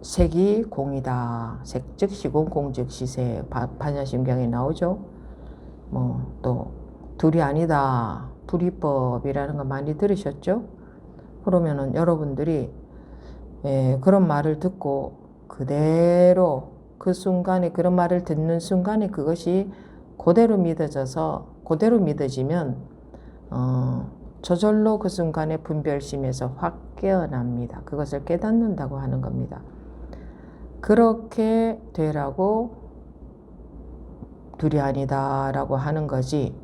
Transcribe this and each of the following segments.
색이 공이다. 색 즉 시공, 공 즉 시세. 반야심경에 나오죠. 뭐 또 둘이 아니다. 불이법이라는 거 많이 들으셨죠? 그러면은 여러분들이 그런 말을 듣고 그대로 그 순간에 그런 말을 듣는 순간에 그것이 그대로 믿어지면 저절로 그 순간에 분별심에서 확 깨어납니다. 그것을 깨닫는다고 하는 겁니다. 그렇게 되라고 둘이 아니다 라고 하는 거지,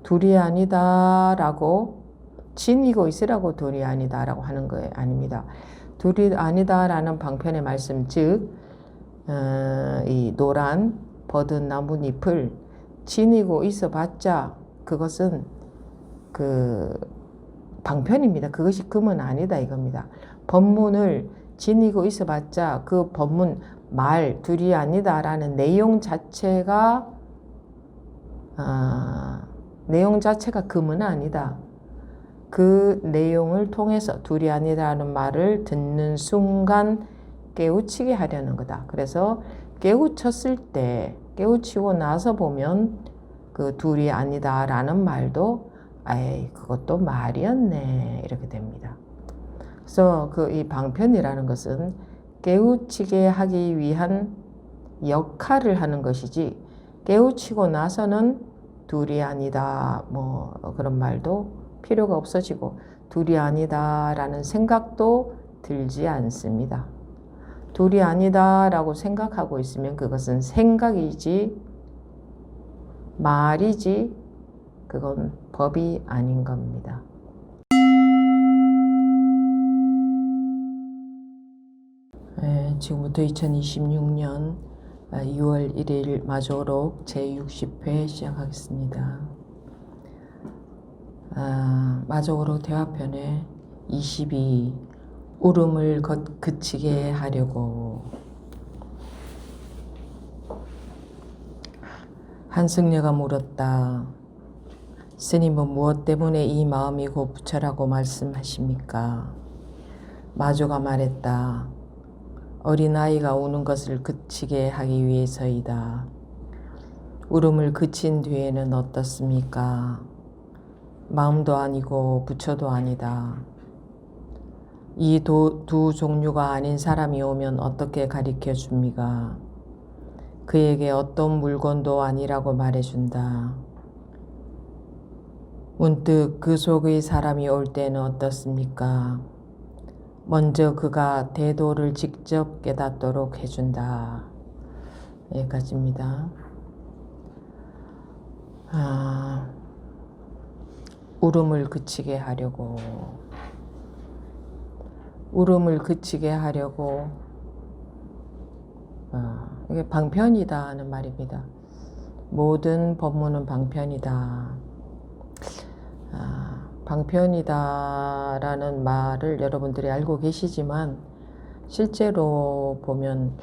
둘이 아니다 라고 지니고 있으라고 둘이 아니다 라고 하는 거 아닙니다. 둘이 아니다 라는 방편의 말씀, 즉 이 노란 버든 나뭇잎을 지니고 있어 봤자 그것은 그 방편입니다. 그것이 금은 아니다 이겁니다. 법문을 지니고 있어 봤자 그 법문 말 둘이 아니다 라는 내용 자체가 금은 아니다. 그 내용을 통해서 둘이 아니라는 말을 듣는 순간 깨우치게 하려는 거다. 그래서 깨우치고 나서 보면 그 둘이 아니다 라는 말도 그것도 말이었네 이렇게 됩니다. 그래서 이 방편이라는 것은 깨우치게 하기 위한 역할을 하는 것이지, 깨우치고 나서는 둘이 아니다 뭐 그런 말도 필요가 없어지고 둘이 아니다 라는 생각도 들지 않습니다. 둘이 아니다 라고 생각하고 있으면 그것은 생각이지 말이지 그건 법이 아닌 겁니다. 지금부터 2026년 6월 1일 마조록 제60회 시작하겠습니다. 마조록 대화편에 22 울음을 그치게 하려고. 한승려가 물었다. 스님은 무엇 때문에 이 마음이고 부처라고 말씀하십니까? 마조가 말했다. 어린아이가 우는 것을 그치게 하기 위해서이다. 울음을 그친 뒤에는 어떻습니까? 마음도 아니고 부처도 아니다. 이 두 종류가 아닌 사람이 오면 어떻게 가르쳐 줍니까? 그에게 어떤 물건도 아니라고 말해준다. 문득 그 속의 사람이 올 때는 어떻습니까? 먼저 그가 대도를 직접 깨닫도록 해준다. 여기까지입니다. 울음을 그치게 하려고. 울음을 그치게 하려고. 이게 방편이다 하는 말입니다. 모든 법문은 방편이다. 방편이다라는 말을 여러분들이 알고 계시지만 실제로 보면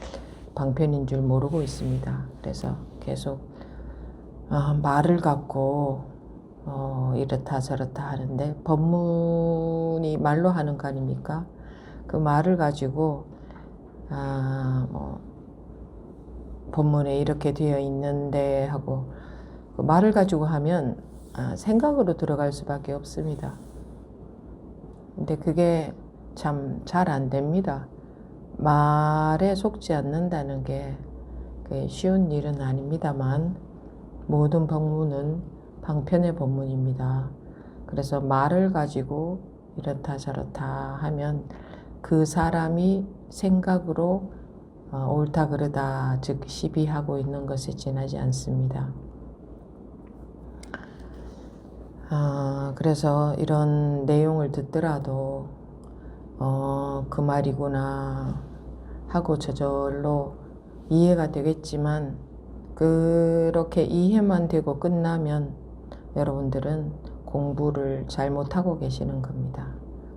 방편인 줄 모르고 있습니다. 그래서 계속 말을 갖고 이렇다 저렇다 하는데, 법문이 말로 하는 거 아닙니까? 그 말을 가지고 뭐 법문에 이렇게 되어 있는데 하고 그 말을 가지고 하면 생각으로 들어갈 수밖에 없습니다. 근데 그게 참 잘 안 됩니다. 말에 속지 않는다는 게 쉬운 일은 아닙니다만 모든 법문은 방편의 법문입니다. 그래서 말을 가지고 이렇다 저렇다 하면 그 사람이 생각으로 옳다 그르다 즉 시비하고 있는 것에 지나지 않습니다. 그래서 이런 내용을 듣더라도 그 말이구나 하고 저절로 이해가 되겠지만, 그렇게 이해만 되고 끝나면 여러분들은 공부를 잘못하고 계시는 겁니다.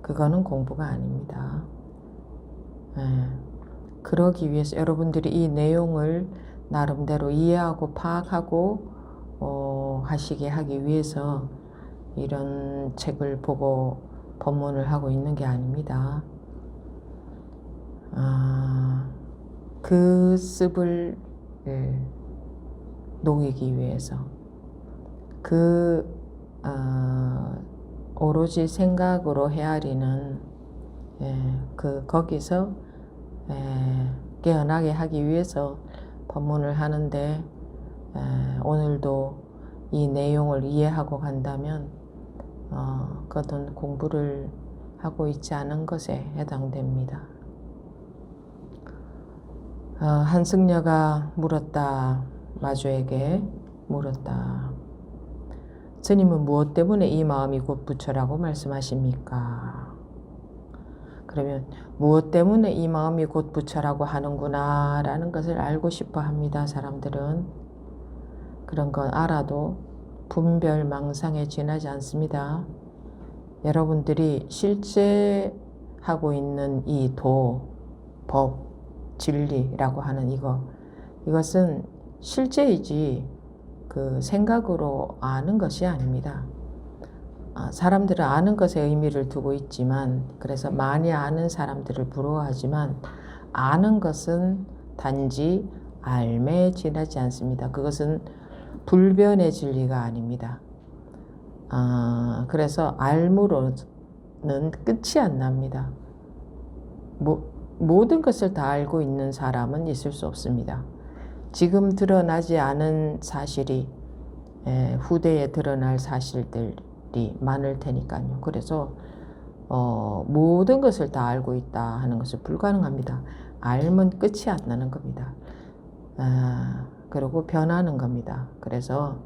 그거는 공부가 아닙니다. 그러기 위해서 여러분들이 이 내용을 나름대로 이해하고 파악하고 하시게 하기 위해서 이런 책을 보고 법문을 하고 있는 게 아닙니다. 그 습을 녹이기 위해서 오로지 생각으로 헤아리는 거기서 깨어나게 하기 위해서 법문을 하는데 오늘도 이 내용을 이해하고 간다면 그것은 공부를 하고 있지 않은 것에 해당됩니다. 한승려가 물었다. 마주에게 물었다. 스님은 무엇 때문에 이 마음이 곧 부처라고 말씀하십니까? 그러면 무엇 때문에 이 마음이 곧 부처라고 하는구나 라는 것을 알고 싶어 합니다. 사람들은. 그런 건 알아도 분별 망상에 지나지 않습니다. 여러분들이 실제 하고 있는 이 법, 진리라고 하는 이것은 실제이지 그 생각으로 아는 것이 아닙니다. 사람들은 아는 것에 의미를 두고 있지만, 그래서 많이 아는 사람들을 부러워하지만 아는 것은 단지 알매에 지나지 않습니다. 그것은 불변의 진리가 아닙니다. 그래서 알무로는 끝이 안 납니다. 모든 것을 다 알고 있는 사람은 있을 수 없습니다. 지금 드러나지 않은 사실이 후대에 드러날 사실들이 많을 테니까요. 그래서 모든 것을 다 알고 있다 하는 것은 불가능합니다. 알면 끝이 안 나는 겁니다. 그리고 변하는 겁니다. 그래서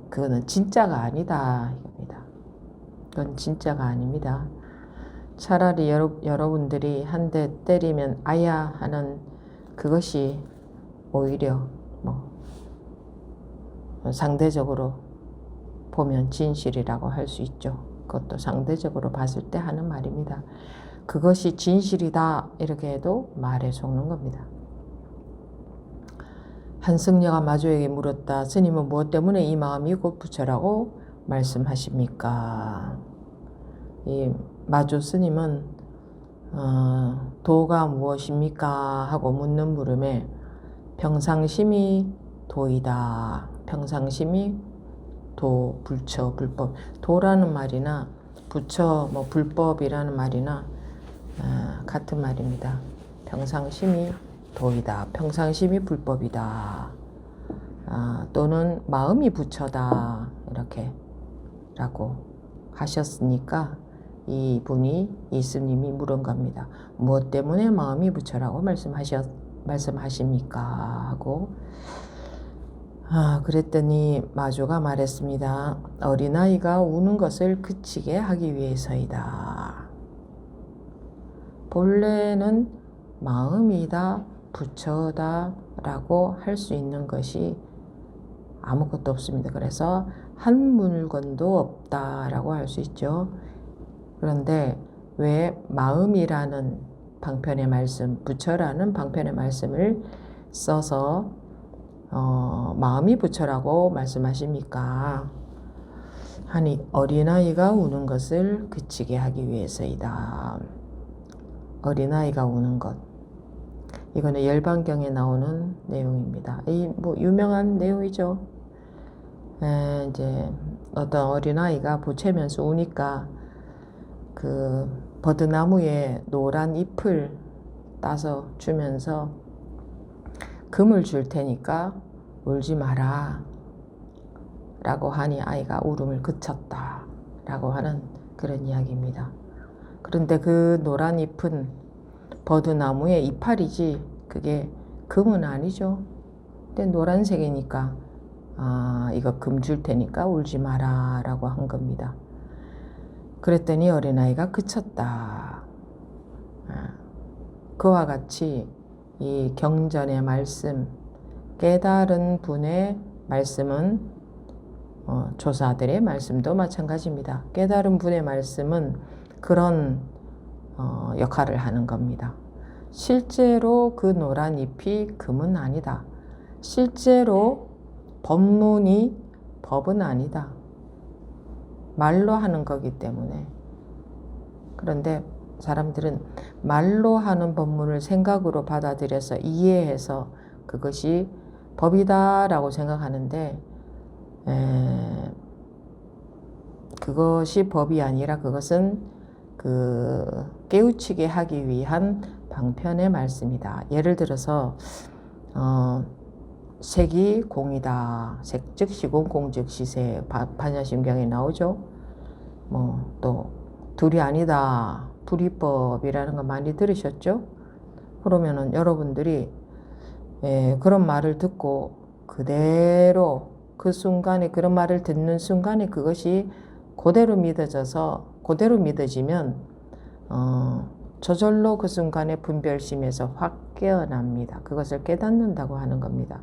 그거는 진짜가 아니다 이겁니다. 그건 진짜가 아닙니다. 차라리 여러분들이 한 대 때리면 아야 하는 그것이 오히려 상대적으로 보면 진실이라고 할 수 있죠. 그것도 상대적으로 봤을 때 하는 말입니다. 그것이 진실이다 이렇게 해도 말에 속는 겁니다. 한승려가 마주에게 물었다. 스님은 무엇 때문에 이 마음이 곧 부처라고 말씀하십니까? 이 마주 스님은 도가 무엇입니까? 하고 묻는 물음에 평상심이 도이다. 평상심이 도, 불처, 불법. 도라는 말이나 부처, 불법이라는 말이나 같은 말입니다. 평상심이 도이다. 평상심이 불법이다. 또는 마음이 부처다. 이렇게 라고 하셨으니까 이 스님이 물은 겁니다. 무엇 때문에 마음이 부처라고 말씀하십니까? 하고 그랬더니 마주가 말했습니다. 어린아이가 우는 것을 그치게 하기 위해서이다. 본래는 마음이다, 부처다 라고 할 수 있는 것이 아무것도 없습니다. 그래서 한 물건도 없다라고 할 수 있죠. 그런데 왜 마음이라는 방편의 말씀, 부처라는 방편의 말씀을 써서 마음이 부처라고 말씀하십니까? 하니 어린아이가 우는 것을 그치게 하기 위해서이다. 어린아이가 우는 것. 이거는 열반경에 나오는 내용입니다. 이 유명한 내용이죠. 이제 어떤 어린아이가 보채면서 우니까 그 버드나무에 노란 잎을 따서 주면서 금을 줄 테니까 울지 마라 라고 하니 아이가 울음을 그쳤다 라고 하는 그런 이야기입니다. 그런데 그 노란 잎은 버드나무의 이파리지 그게 금은 아니죠. 근데 노란색이니까 이거 금 줄 테니까 울지 마라 라고 한 겁니다. 그랬더니 어린아이가 그쳤다. 그와 같이 이 경전의 말씀, 깨달은 분의 말씀은 조사들의 말씀도 마찬가지입니다. 깨달은 분의 말씀은 그런 역할을 하는 겁니다. 실제로 그 노란 잎이 금은 아니다. 실제로 법문이 법은 아니다. 말로 하는 거기 때문에. 그런데 사람들은 말로 하는 법문을 생각으로 받아들여서 이해해서 그것이 법이다라고 생각하는데 그것이 법이 아니라 그것은 깨우치게 하기 위한 방편의 말씀이다. 예를 들어서 색이 공이다. 색 즉시공, 공 즉시색. 반야심경에 나오죠. 또 둘이 아니다. 불이법이라는 거 많이 들으셨죠? 그러면은 여러분들이 그런 말을 듣고 그대로 그 순간에 그런 말을 듣는 순간에 그것이 그대로 믿어지면 저절로 그 순간에 분별심에서 확 깨어납니다. 그것을 깨닫는다고 하는 겁니다.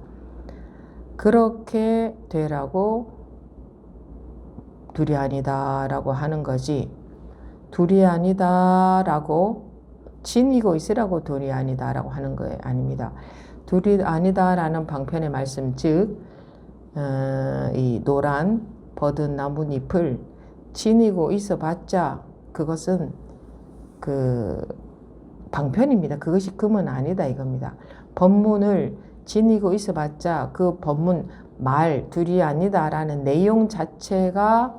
그렇게 되라고 둘이 아니다 라고 하는 거지, 둘이 아니다 라고 지니고 있으라고 둘이 아니다 라고 하는 거 아닙니다. 둘이 아니다 라는 방편의 말씀, 즉 이 노란 버든 나뭇잎을 지니고 있어 봤자 그것은 방편입니다. 그것이 금은 아니다 이겁니다. 법문을 지니고 있어 봤자 그 법문 말 둘이 아니다 라는 내용 자체가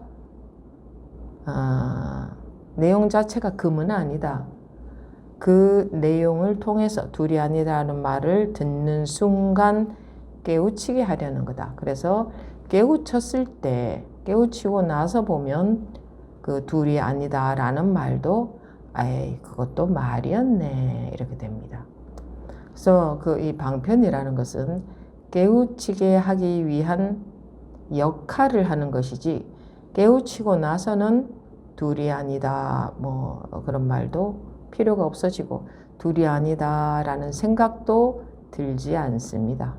금은 아니다. 그 내용을 통해서 둘이 아니다라는 말을 듣는 순간 깨우치게 하려는 거다. 그래서 깨우치고 나서 보면 그 둘이 아니다라는 말도 그것도 말이었네 이렇게 됩니다. 그래서 이 방편이라는 것은 깨우치게 하기 위한 역할을 하는 것이지, 깨우치고 나서는 둘이 아니다 그런 말도 필요가 없어지고 둘이 아니다 라는 생각도 들지 않습니다.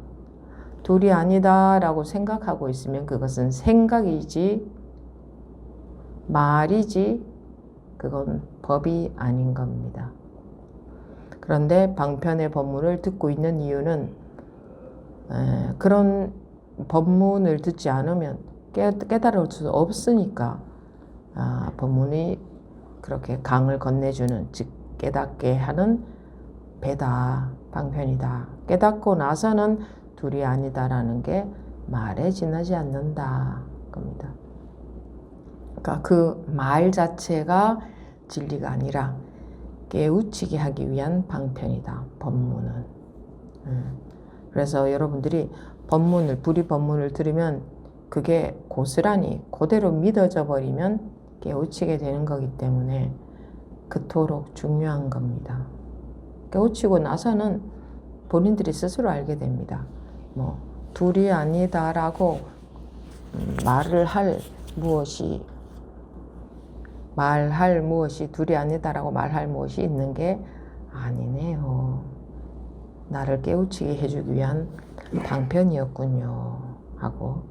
둘이 아니다 라고 생각하고 있으면 그것은 생각이지 말이지 그건 법이 아닌 겁니다. 그런데 방편의 법문을 듣고 있는 이유는 그런 법문을 듣지 않으면 깨달을 수 없으니까 법문이 그렇게 강을 건네주는, 즉 깨닫게 하는 배다, 방편이다. 깨닫고 나서는 둘이 아니다라는 게 말에 지나지 않는다 겁니다. 그러니까 그 말 자체가 진리가 아니라 깨우치게 하기 위한 방편이다, 법문은. 그래서 여러분들이 불이 법문을 들으면 그게 고스란히 그대로 믿어져 버리면 깨우치게 되는 거기 때문에 그토록 중요한 겁니다. 깨우치고 나서는 본인들이 스스로 알게 됩니다. 둘이 아니다라고 말할 무엇이 둘이 아니다라고 말할 무엇이 있는 게 아니네요. 나를 깨우치게 해주기 위한 방편이었군요 하고,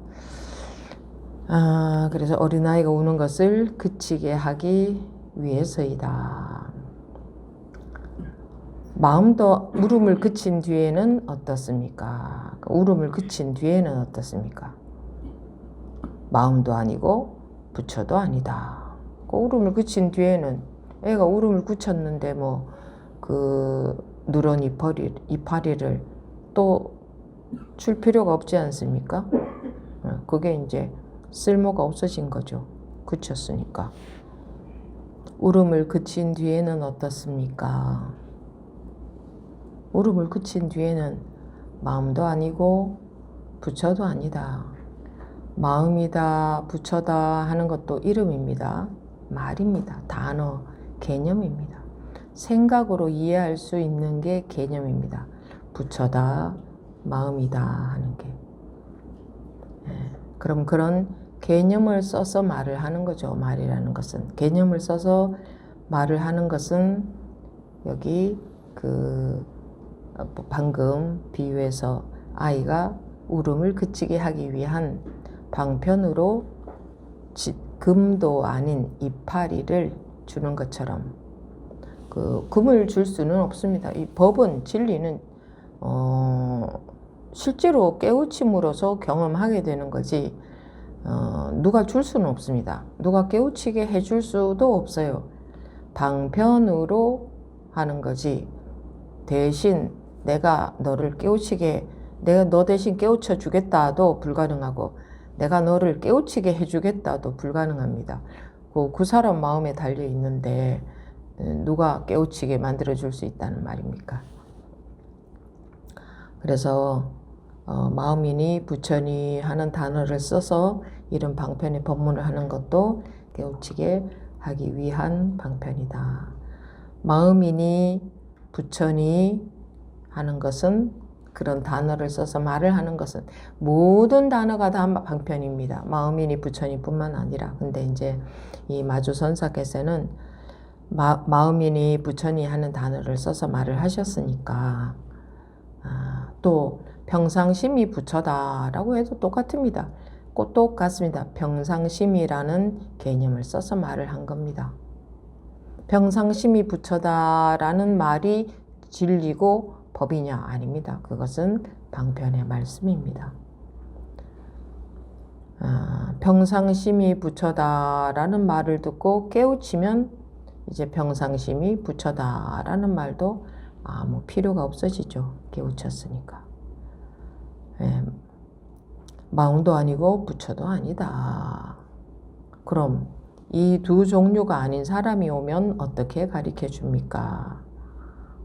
그래서 어린아이가 우는 것을 그치게 하기 위해서이다. 마음도 울음을 그친 뒤에는 어떻습니까? 울음을 그친 뒤에는 어떻습니까? 마음도 아니고 부처도 아니다. 울음을 그친 뒤에는 애가 울음을 그쳤는데 누런 이파리를 또 줄 필요가 없지 않습니까? 그게 이제 쓸모가 없어진 거죠. 그쳤으니까. 울음을 그친 뒤에는 어떻습니까? 울음을 그친 뒤에는 마음도 아니고 부처도 아니다. 마음이다, 부처다 하는 것도 이름입니다. 말입니다. 단어, 개념입니다. 생각으로 이해할 수 있는 게 개념입니다. 부처다, 마음이다 하는 게. 그럼 그런 개념을 써서 말을 하는 거죠. 말이라는 것은. 개념을 써서 말을 하는 것은 여기 방금 비유에서 아이가 울음을 그치게 하기 위한 방편으로 금도 아닌 이파리를 주는 것처럼 금을 줄 수는 없습니다. 이 법은, 진리는 실제로 깨우침으로써 경험하게 되는 거지 누가 줄 수는 없습니다. 누가 깨우치게 해줄 수도 없어요. 방편으로 하는 거지 대신 내가 너를 깨우치게 내가 너 대신 깨우쳐 주겠다도 불가능하고 내가 너를 깨우치게 해주겠다도 불가능합니다. 그 사람 마음에 달려 있는데 누가 깨우치게 만들어 줄 수 있다는 말입니까? 그래서 마음이니 부처니 하는 단어를 써서 이런 방편의 법문을 하는 것도 깨우치게 하기 위한 방편이다. 마음이니 부처니 하는 것은 그런 단어를 써서 말을 하는 것은 모든 단어가 다 방편입니다. 마음이니 부처니 뿐만 아니라. 근데 이제 이 마주선사께서는 마음이니 부처니 하는 단어를 써서 말을 하셨으니까 또 평상심이 부처다라고 해도 똑같습니다. 꼭 똑같습니다. 평상심이라는 개념을 써서 말을 한 겁니다. 평상심이 부처다라는 말이 진리고 법이냐? 아닙니다. 그것은 방편의 말씀입니다. 평상심이 부처다라는 말을 듣고 깨우치면 이제 평상심이 부처다라는 말도 아무 필요가 없어지죠. 깨우쳤으니까. 마음도 아니고 부처도 아니다. 그럼 이 두 종류가 아닌 사람이 오면 어떻게 가르쳐 줍니까?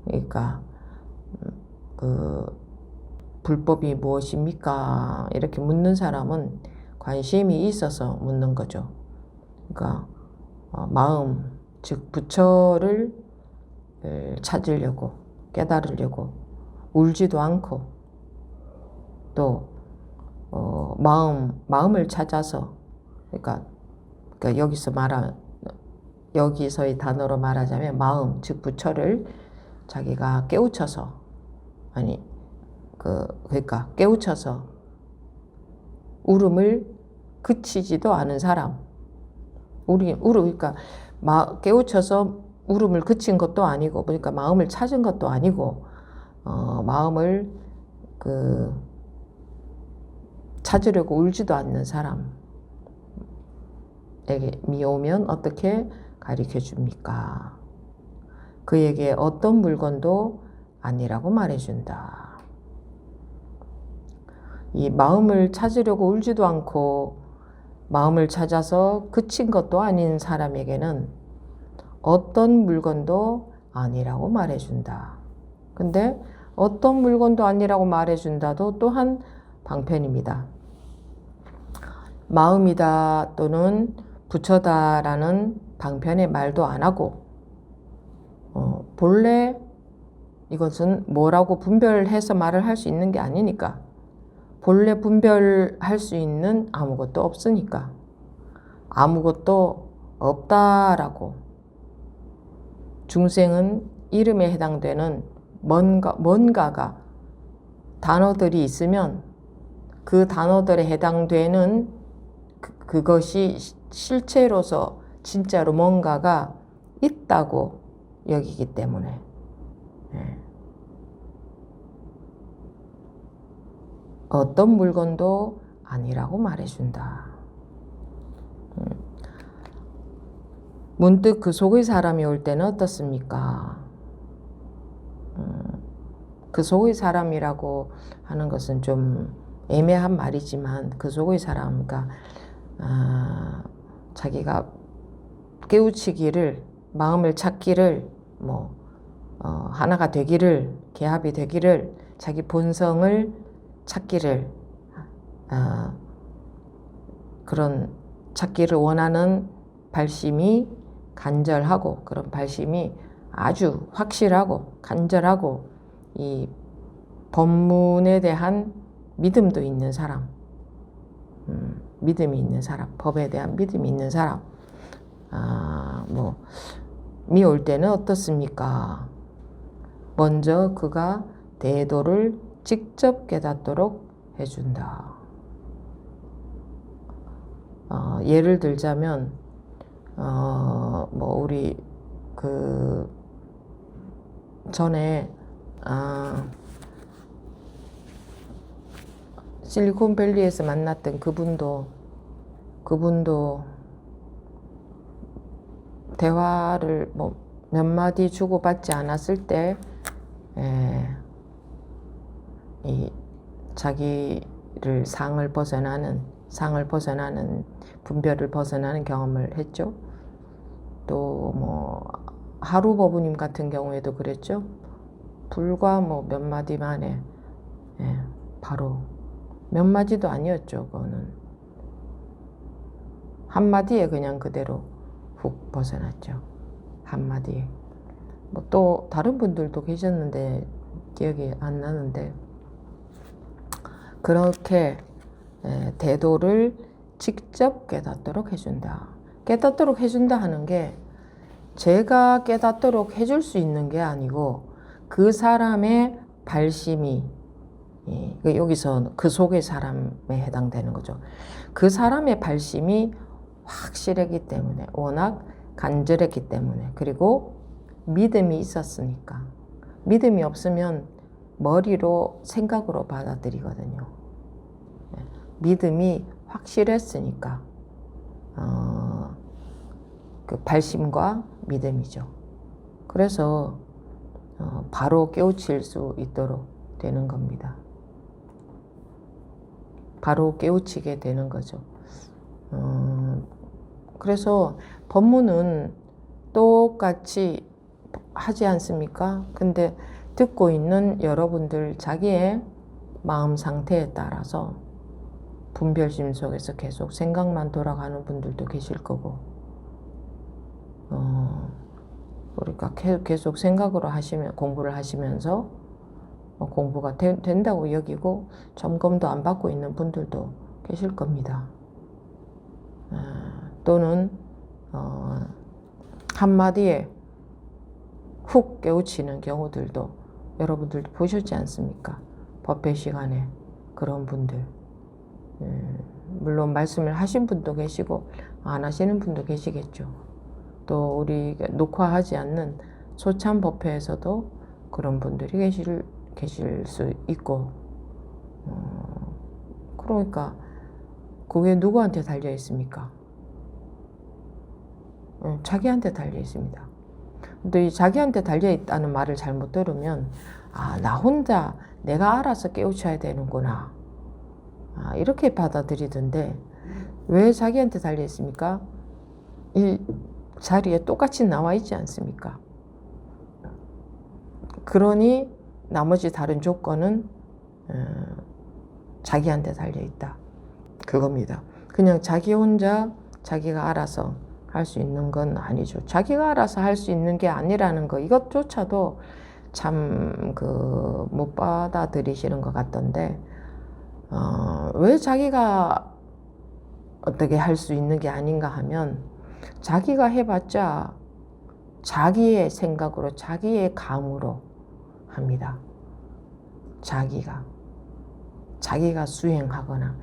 그러니까 불법이 무엇입니까? 이렇게 묻는 사람은 관심이 있어서 묻는 거죠. 그러니까 마음, 즉 부처를 찾으려고 깨달으려고 울지도 않고 또 마음을 찾아서 그러니까 여기서의 단어로 말하자면 마음, 즉 부처를 자기가 깨우쳐서 그러니까 깨우쳐서 울음을 그치지도 않은 사람. 그러니까 깨우쳐서 울음을 그친 것도 아니고, 그러니까 마음을 찾은 것도 아니고, 마음을 찾으려고 울지도 않는 사람에게 미오면 어떻게 가르쳐 줍니까? 그에게 어떤 물건도 아니라고 말해준다. 이 마음을 찾으려고 울지도 않고 마음을 찾아서 그친 것도 아닌 사람에게는 어떤 물건도 아니라고 말해준다. 근데 어떤 물건도 아니라고 말해준다도 또한 방편입니다. 마음이다 또는 부처다라는 방편의 말도 안 하고 본래 이것은 뭐라고 분별해서 말을 할 수 있는 게 아니니까 본래 분별할 수 있는 아무것도 없으니까 아무것도 없다라고 중생은 이름에 해당되는 뭔가가 단어들이 있으면 그 단어들에 해당되는 그것이 실체로서 진짜로 뭔가가 있다고 여기기 때문에 어떤 물건도 아니라고 말해준다. 문득 그 속의 사람이 올 때는 어떻습니까? 그 속의 사람이라고 하는 것은 좀 애매한 말이지만 그 속의 사람, 그러니까 자기가 깨우치기를, 마음을 찾기를, 하나가 되기를, 개합이 되기를, 자기 본성을 찾기를, 그런 찾기를 원하는 발심이 간절하고, 그런 발심이 아주 확실하고 간절하고 이 법문에 대한 믿음도 있는 사람, 믿음이 있는 사람, 법에 대한 믿음이 있는 사람, 올 때는 어떻습니까? 먼저 그가 대도를 직접 깨닫도록 해준다. 예를 들자면, 우리 전에 실리콘밸리에서 만났던 그분도 대화를 뭐 몇 마디 주고받지 않았을 때 이 자기를 상을 벗어나는 분별을 벗어나는 경험을 했죠. 또 뭐 하루버부님 같은 경우에도 그랬죠. 불과 뭐 몇 마디 만에 바로 몇 마디도 아니었죠. 그거는 한 마디에 그냥 그대로 훅 벗어났죠. 한 마디에. 뭐 또 다른 분들도 계셨는데 기억이 안 나는데 그렇게 대도를 직접 깨닫도록 해준다. 깨닫도록 해준다 하는 게 제가 깨닫도록 해줄 수 있는 게 아니고 그 사람의 발심이 여기서 그 속의 사람에 해당되는 거죠. 그 사람의 발심이 확실했기 때문에 워낙 간절했기 때문에 그리고 믿음이 있었으니까 믿음이 없으면 머리로 생각으로 받아들이거든요. 믿음이 확실했으니까 그 발심과 믿음이죠. 그래서 바로 깨우칠 수 있도록 되는 겁니다. 바로 깨우치게 되는 거죠. 그래서 법문은 똑같이 하지 않습니까? 근데 듣고 있는 여러분들 자기의 마음 상태에 따라서 분별심 속에서 계속 생각만 돌아가는 분들도 계실 거고 그러니까 계속 생각으로 공부를 하시면서 공부가 된다고 여기고 점검도 안 받고 있는 분들도 계실 겁니다. 또는 한마디에 훅 깨우치는 경우들도 여러분들 보셨지 않습니까? 법회 시간에 그런 분들 물론 말씀을 하신 분도 계시고 안 하시는 분도 계시겠죠. 또 우리 녹화하지 않는 소참 법회에서도 그런 분들이 계실 수 있고 그러니까 그게 누구한테 달려 있습니까? 자기한테 달려 있습니다. 근데 이 자기한테 달려 있다는 말을 잘못 들으면 나 혼자 내가 알아서 깨우쳐야 되는구나 이렇게 받아들이던데 왜 자기한테 달려 있습니까? 이 자리에 똑같이 나와 있지 않습니까? 그러니 나머지 다른 조건은 자기한테 달려 있다. 그겁니다. 그냥 자기 혼자 자기가 알아서 할 수 있는 건 아니죠. 자기가 알아서 할 수 있는 게 아니라는 거 이것조차도 참 못 받아들이시는 것 같던데 왜 자기가 어떻게 할 수 있는 게 아닌가 하면 자기가 해봤자 자기의 생각으로 자기의 감으로 합니다. 자기가 수행하거나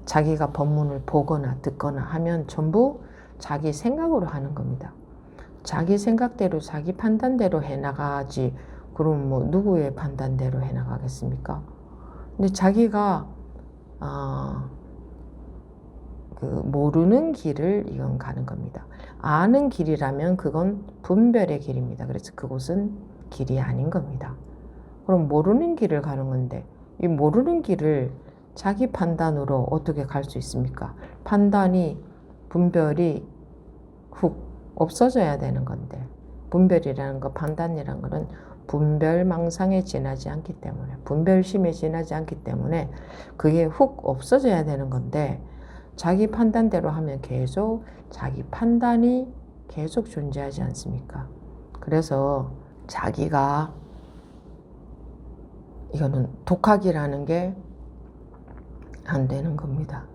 자기가 법문을 보거나 듣거나 하면 전부 자기 생각으로 하는 겁니다. 자기 생각대로 자기 판단대로 해나가지 그럼 뭐 누구의 판단대로 해나가겠습니까? 근데 자기가 모르는 길을 이건 가는 겁니다. 아는 길이라면 그건 분별의 길입니다. 그래서 그곳은 길이 아닌 겁니다. 그럼 모르는 길을 가는 건데 이 모르는 길을 자기 판단으로 어떻게 갈 수 있습니까? 분별이 훅 없어져야 되는 건데 분별이라는 거 판단이라는 거는 분별망상에 지나지 않기 때문에 분별심에 지나지 않기 때문에 그게 훅 없어져야 되는 건데 자기 판단대로 하면 계속 자기 판단이 계속 존재하지 않습니까? 그래서 자기가 이거는 독학이라는 게 안 되는 겁니다.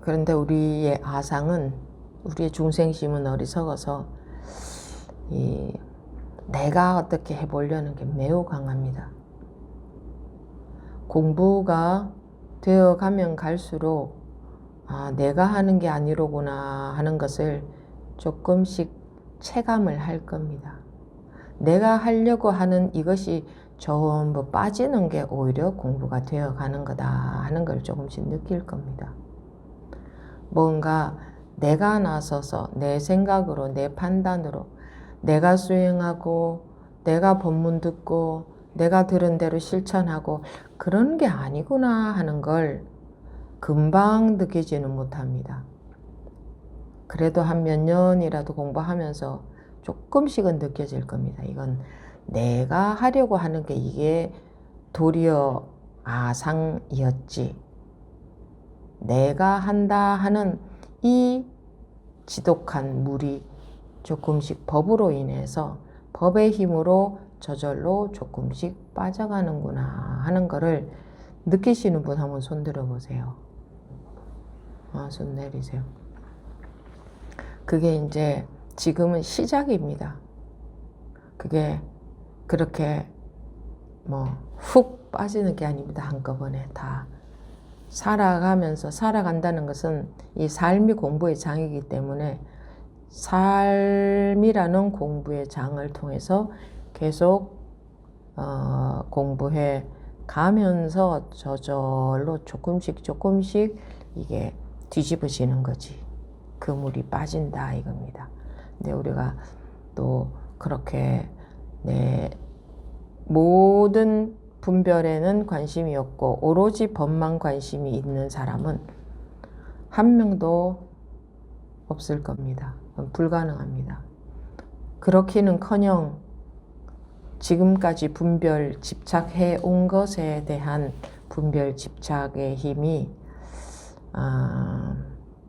그런데 우리의 아상은 우리의 중생심은 어리석어서 내가 어떻게 해보려는 게 매우 강합니다. 공부가 되어가면 갈수록 내가 하는 게 아니로구나 하는 것을 조금씩 체감을 할 겁니다. 내가 하려고 하는 이것이 전부 빠지는 게 오히려 공부가 되어가는 거다 하는 걸 조금씩 느낄 겁니다. 뭔가 내가 나서서 내 생각으로 내 판단으로 내가 수행하고 내가 법문 듣고 내가 들은 대로 실천하고 그런 게 아니구나 하는 걸 금방 느끼지는 못합니다. 그래도 한 몇 년이라도 공부하면서 조금씩은 느껴질 겁니다. 이건 내가 하려고 하는 게 이게 도리어 아상이었지. 내가 한다 하는 이 지독한 물이 조금씩 법으로 인해서 법의 힘으로 저절로 조금씩 빠져가는구나 하는 거를 느끼시는 분 한번 손 들어보세요. 손 내리세요. 그게 이제 지금은 시작입니다. 그게 그렇게 훅 빠지는 게 아닙니다. 한꺼번에 다 살아간다는 것은 이 삶이 공부의 장이기 때문에 삶이라는 공부의 장을 통해서 계속 공부해 가면서 저절로 조금씩 이게 뒤집어지는 거지. 그 물이 빠진다 이겁니다. 근데 우리가 또 그렇게 모든 분별에는 관심이 없고 오로지 법만 관심이 있는 사람은 한 명도 없을 겁니다. 불가능합니다. 그렇기는커녕 지금까지 분별 집착해 온 것에 대한 분별 집착의 힘이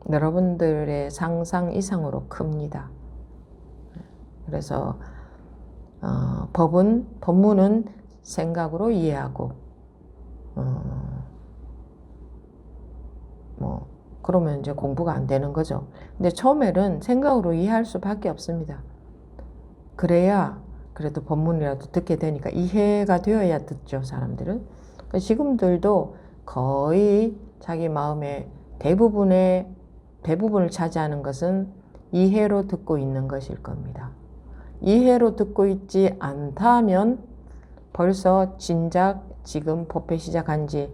여러분들의 상상 이상으로 큽니다. 그래서 법문은 생각으로 이해하고 그러면 이제 공부가 안 되는 거죠. 근데 처음에는 생각으로 이해할 수밖에 없습니다. 그래야 그래도 법문이라도 듣게 되니까 이해가 되어야 듣죠, 사람들은. 그러니까 지금들도 거의 자기 마음의 대부분을 차지하는 것은 이해로 듣고 있는 것일 겁니다. 이해로 듣고 있지 않다면 벌써 진작 지금 법회 시작한 지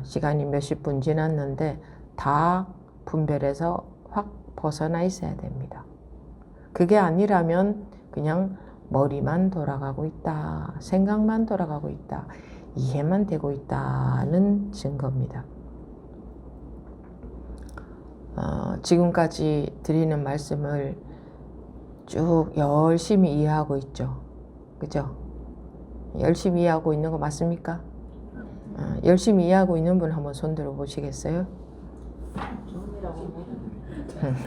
시간이 몇십 분 지났는데 다 분별에서 확 벗어나 있어야 됩니다. 그게 아니라면 그냥 머리만 돌아가고 있다, 생각만 돌아가고 있다, 이해만 되고 있다는 증거입니다. 지금까지 드리는 말씀을 쭉 열심히 이해하고 있죠. 그죠? 열심히 이해하고 있는 거 맞습니까? 열심히 이해하고 있는 분 한번 손 들어 보시겠어요?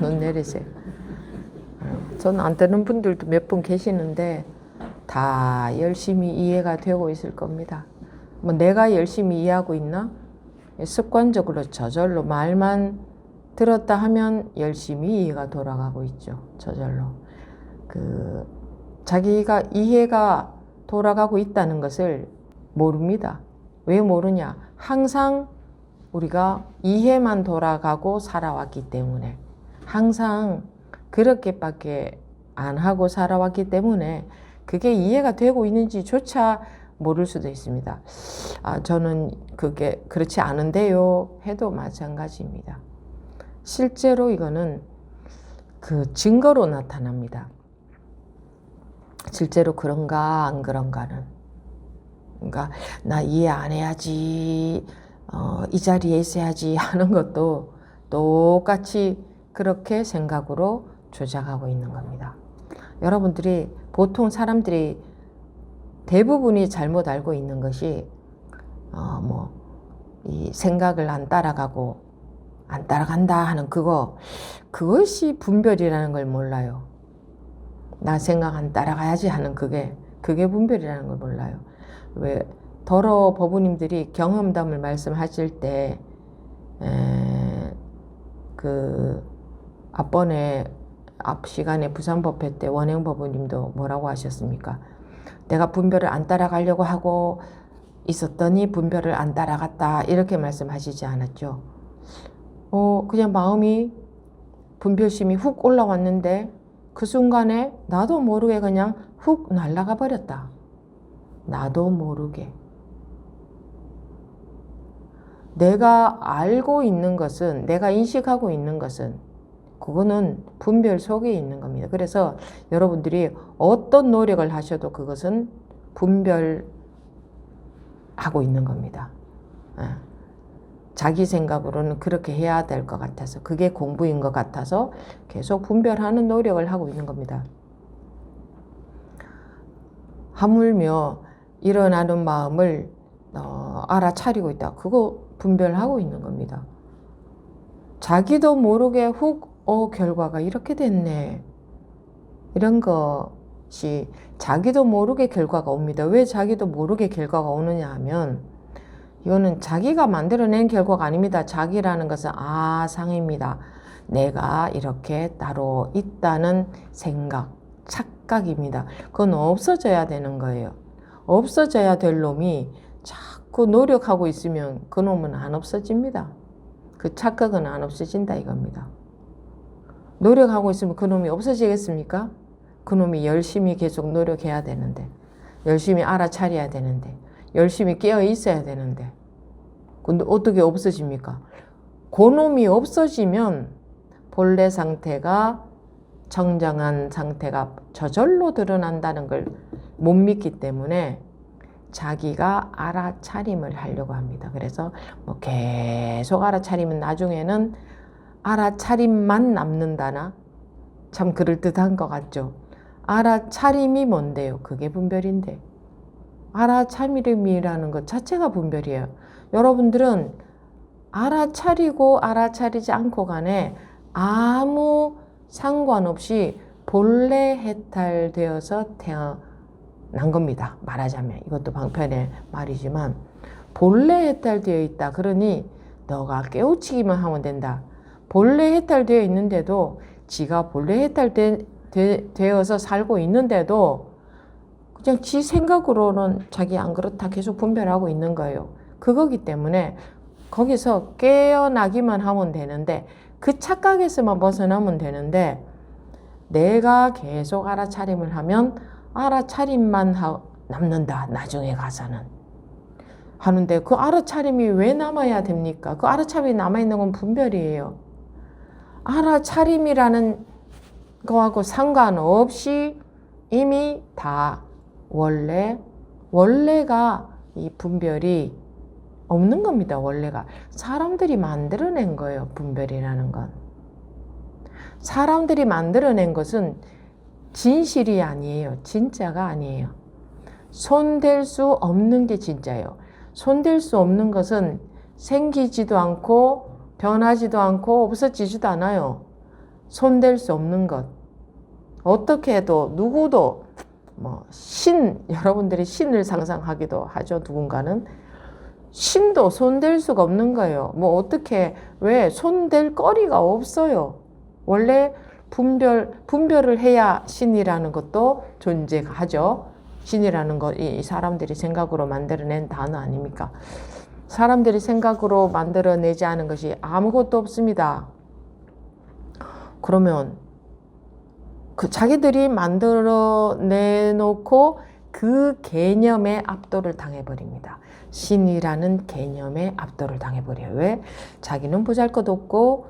눈 내리세요. 손 안 드는 분들도 몇 분 계시는데 다 열심히 이해가 되고 있을 겁니다. 내가 열심히 이해하고 있나? 습관적으로 저절로 말만 들었다 하면 열심히 이해가 돌아가고 있죠. 저절로. 자기가 이해가 돌아가고 있다는 것을 모릅니다. 왜 모르냐? 항상 우리가 이해만 돌아가고 살아왔기 때문에, 항상 그렇게밖에 안 하고 살아왔기 때문에 그게 이해가 되고 있는지조차 모를 수도 있습니다. 저는 그게 그렇지 않은데요 해도 마찬가지입니다. 실제로 이거는 그 증거로 나타납니다. 실제로 그런가 안 그런가는. 그러니까 나 이해 안 해야지, 이 자리에 있어야지 하는 것도 똑같이 그렇게 생각으로 조작하고 있는 겁니다. 여러분들이 보통 사람들이 대부분이 잘못 알고 있는 것이 이 생각을 안 따라가고 안 따라간다 하는 그것이 분별이라는 걸 몰라요. 나 생각 안 따라가야지 하는 그게 분별이라는 걸 몰라요. 왜 더러 법우님들이 경험담을 말씀하실 때 앞 시간에 부산법회 때 원행법우님도 뭐라고 하셨습니까? 내가 분별을 안 따라가려고 하고 있었더니 분별을 안 따라갔다, 이렇게 말씀하시지 않았죠? 그냥 마음이 분별심이 훅 올라왔는데 그 순간에 나도 모르게 그냥 훅 날아가 버렸다. 나도 모르게. 내가 알고 있는 것은, 내가 인식하고 있는 것은 그거는 분별 속에 있는 겁니다. 그래서 여러분들이 어떤 노력을 하셔도 그것은 분별하고 있는 겁니다. 자기 생각으로는 그렇게 해야 될 것 같아서, 그게 공부인 것 같아서 계속 분별하는 노력을 하고 있는 겁니다. 하물며 일어나는 마음을 알아차리고 있다. 그거 분별하고 있는 겁니다. 자기도 모르게 훅 결과가 이렇게 됐네. 이런 것이 자기도 모르게 결과가 옵니다. 왜 자기도 모르게 결과가 오느냐 하면 이거는 자기가 만들어낸 결과가 아닙니다. 자기라는 것은 아상입니다. 내가 이렇게 따로 있다는 생각, 착각입니다. 그건 없어져야 되는 거예요. 없어져야 될 놈이 자꾸 노력하고 있으면 그 놈은 안 없어집니다. 그 착각은 안 없어진다 이겁니다. 노력하고 있으면 그 놈이 없어지겠습니까? 그 놈이 열심히 계속 노력해야 되는데, 열심히 알아차려야 되는데, 열심히 깨어 있어야 되는데, 근데 어떻게 없어집니까? 그 놈이 없어지면 본래 상태가, 정정한 상태가 저절로 드러난다는 걸 못 믿기 때문에 자기가 알아차림을 하려고 합니다. 그래서 뭐 계속 알아차리면 나중에는 알아차림만 남는다나? 참 그럴듯한 것 같죠. 알아차림이 뭔데요? 그게 분별인데. 알아차림이라는 것 자체가 분별이에요. 여러분들은 알아차리고 알아차리지 않고 간에 아무 상관없이 본래 해탈되어서 태어난 겁니다. 말하자면 이것도 방편의 말이지만 본래 해탈되어 있다. 그러니 너가 깨우치기만 하면 된다. 본래 해탈되어 있는데도 지가 본래 해탈되어서 살고 있는데도 그냥 지 생각으로는 자기 안 그렇다 계속 분별하고 있는 거예요. 그거기 때문에 거기서 깨어나기만 하면 되는데, 그 착각에서만 벗어나면 되는데, 내가 계속 알아차림을 하면 알아차림만 남는다. 나중에 가서는. 하는데 그 알아차림이 왜 남아야 됩니까? 그 알아차림이 남아있는 건 분별이에요. 알아차림이라는 거하고 상관없이 이미 다 원래가 이 분별이 없는 겁니다. 원래가. 사람들이 만들어낸 거예요. 분별이라는 건. 사람들이 만들어낸 것은 진실이 아니에요. 진짜가 아니에요. 손댈 수 없는 게 진짜예요. 손댈 수 없는 것은 생기지도 않고 변하지도 않고 없어지지도 않아요. 손댈 수 없는 것. 어떻게 해도 누구도 여러분들이 신을 상상하기도 하죠. 누군가는. 신도 손댈 수가 없는 거예요. 왜 손댈 거리가 없어요. 원래 분별을 해야 신이라는 것도 존재하죠. 신이라는 것, 이 사람들이 생각으로 만들어낸 단어 아닙니까? 사람들이 생각으로 만들어내지 않은 것이 아무것도 없습니다. 그러면 자기들이 만들어내놓고 그 개념에 압도를 당해버립니다. 신이라는 개념에 압도를 당해버려요. 왜? 자기는 보잘것없고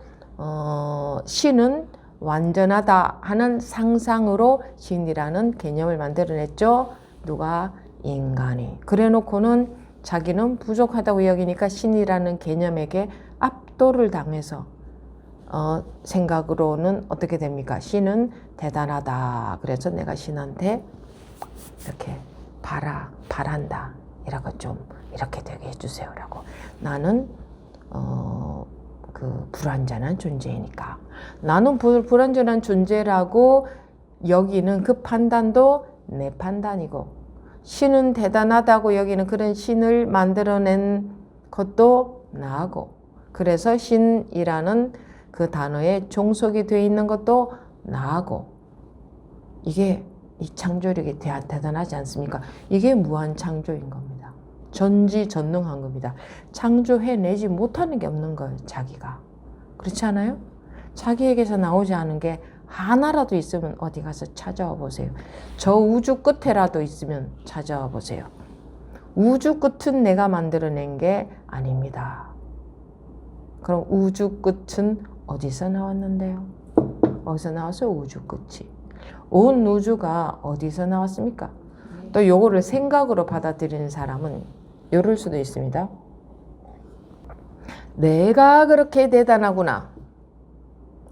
신은 완전하다 하는 상상으로 신이라는 개념을 만들어냈죠. 누가? 인간이. 그래놓고는 자기는 부족하다고 여기니까 신이라는 개념에게 압도를 당해서 생각으로는 어떻게 됩니까? 신은 대단하다. 그래서 내가 신한테 이렇게 바란다. 이라고 좀 이렇게 되게 해주세요. 라고. 나는 불완전한 존재이니까. 나는 불완전한 존재라고 여기는 그 판단도 내 판단이고, 신은 대단하다고 여기는 그런 신을 만들어낸 것도 나하고, 그래서 신이라는 그 단어에 종속이 되어 있는 것도 나하고, 이게 이 창조력이 대단하지 않습니까? 이게 무한 창조인 겁니다. 전지전능한 겁니다. 창조해내지 못하는 게 없는 거예요. 자기가. 그렇지 않아요? 자기에게서 나오지 않은 게 하나라도 있으면 어디 가서 찾아와 보세요. 저 우주 끝에라도 있으면 찾아와 보세요. 우주 끝은 내가 만들어낸 게 아닙니다. 그럼 우주 끝은 어디서 나왔는데요? 어디서 나왔어요? 우주 끝이. 온 우주가 어디서 나왔습니까? 또 요거를 생각으로 받아들이는 사람은 이럴 수도 있습니다. 내가 그렇게 대단하구나.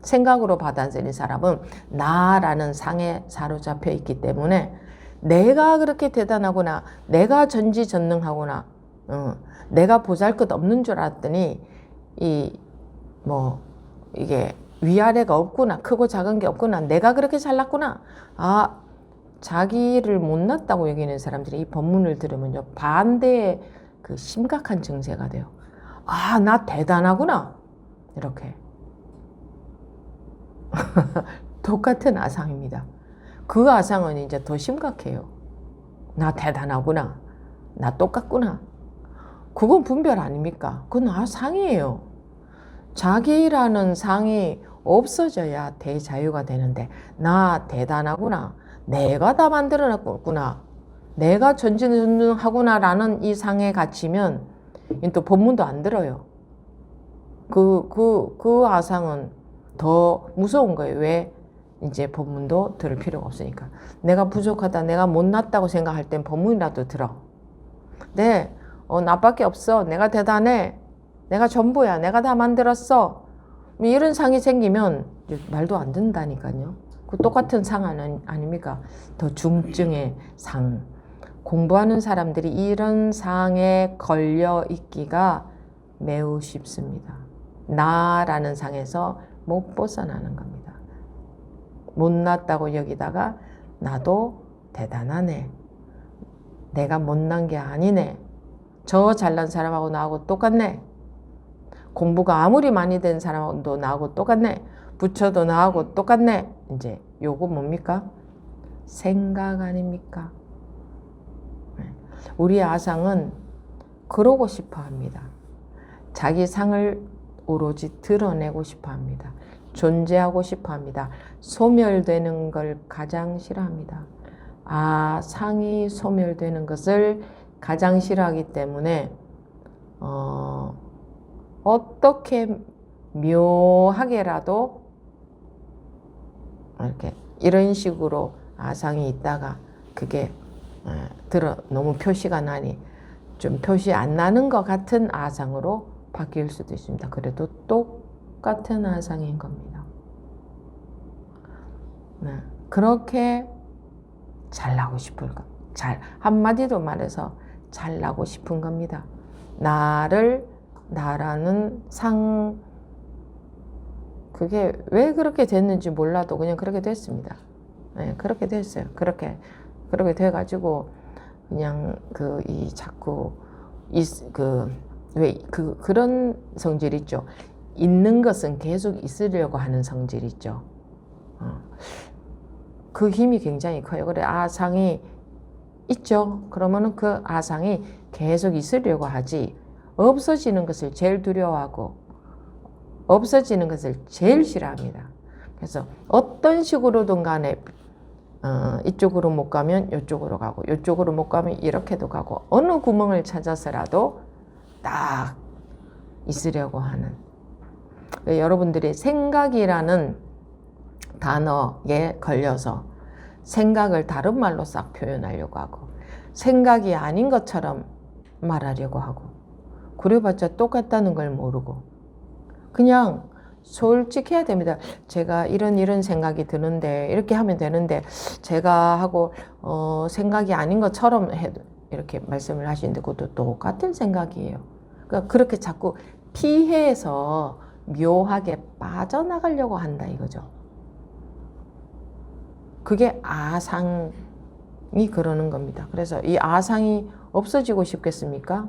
생각으로 받아들이는 사람은 나라는 상에 사로잡혀 있기 때문에 내가 그렇게 대단하구나. 내가 전지전능하구나. 내가 보잘것없는 줄 알았더니 이게 위아래가 없구나. 크고 작은 게 없구나. 내가 그렇게 잘났구나. 자기를 못났다고 여기는 사람들이 이 법문을 들으면요, 반대의 그 심각한 증세가 돼요. 나 대단하구나. 이렇게. 똑같은 아상입니다. 그 아상은 이제 더 심각해요. 나 대단하구나. 나 똑같구나. 그건 분별 아닙니까? 그건 아상이에요. 자기라는 상이 없어져야 대자유가 되는데, 나 대단하구나. 내가 다 만들어놨구나. 내가 전지전능하구나 라는 이 상에 갇히면 또 법문도 안 들어요. 그 아상은 더 무서운 거예요. 왜? 이제 법문도 들을 필요가 없으니까. 내가 부족하다, 내가 못났다고 생각할 땐 법문이라도 들어. 네, 나밖에 없어. 내가 대단해. 내가 전부야. 내가 다 만들었어. 이런 상이 생기면 말도 안 된다니까요. 그 똑같은 상 아닙니까? 더 중증의 상. 공부하는 사람들이 이런 상에 걸려 있기가 매우 쉽습니다. 나라는 상에서 못 벗어나는 겁니다. 못났다고 여기다가 나도 대단하네. 내가 못난 게 아니네. 저 잘난 사람하고 나하고 똑같네. 공부가 아무리 많이 된 사람도 나하고 똑같네. 부처도 나하고 똑같네. 이제 요거 뭡니까? 생각 아닙니까? 우리 아상은 그러고 싶어 합니다. 자기 상을 오로지 드러내고 싶어 합니다. 존재하고 싶어 합니다. 소멸되는 걸 가장 싫어합니다. 상이 소멸되는 것을 가장 싫어하기 때문에 어떻게 묘하게라도 이렇게 이런 식으로 아상이 있다가 그게 너무 표시가 나니 좀 표시 안 나는 것 같은 아상으로 바뀔 수도 있습니다. 그래도 똑같은 아상인 겁니다. 그렇게 잘나고 싶은 것. 한마디로 말해서 잘나고 싶은 겁니다. 나라는 상, 그게 왜 그렇게 됐는지 몰라도 그냥 그렇게 됐습니다. 그렇게 됐어요. 그렇게 돼가지고, 그냥 자꾸, 그런 성질 있죠. 있는 것은 계속 있으려고 하는 성질 있죠. 그 힘이 굉장히 커요. 그래, 아상이 있죠. 그러면은 그 아상이 계속 있으려고 하지, 없어지는 것을 제일 두려워하고, 없어지는 것을 제일 싫어합니다. 그래서 어떤 식으로든 간에, 이쪽으로 못 가면 이쪽으로 가고, 이쪽으로 못 가면 이렇게도 가고, 어느 구멍을 찾아서라도 딱 있으려고 하는. 여러분들이 생각이라는 단어에 걸려서 생각을 다른 말로 싹 표현하려고 하고, 생각이 아닌 것처럼 말하려고 하고, 그래봤자 똑같다는 걸 모르고 그냥 솔직해야 됩니다. 제가 이런 생각이 드는데 이렇게 하면 되는데 제가 하고 생각이 아닌 것처럼 해도 이렇게 말씀을 하시는데 그것도 똑같은 생각이에요. 그러니까 그렇게 자꾸 피해서 묘하게 빠져나가려고 한다 이거죠. 그게 아상이 그러는 겁니다. 그래서 이 아상이 없어지고 싶겠습니까?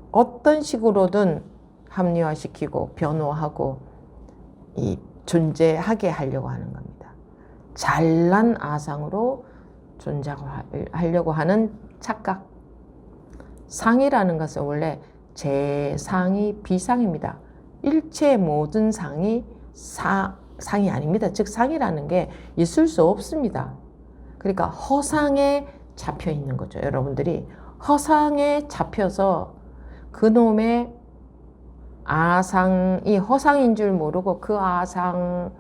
어떤 식으로든 합리화시키고 변호하고 존재하게 하려고 하는 겁니다. 잘난 아상으로 존재하려고 하는 착각. 상이라는 것은 원래 제상이 비상입니다. 일체 모든 상이 상이 아닙니다. 즉 상이라는 게 있을 수 없습니다. 그러니까 허상에 잡혀 있는 거죠. 여러분들이 허상에 잡혀서 그놈의 아상이 허상인 줄 모르고 그 아상을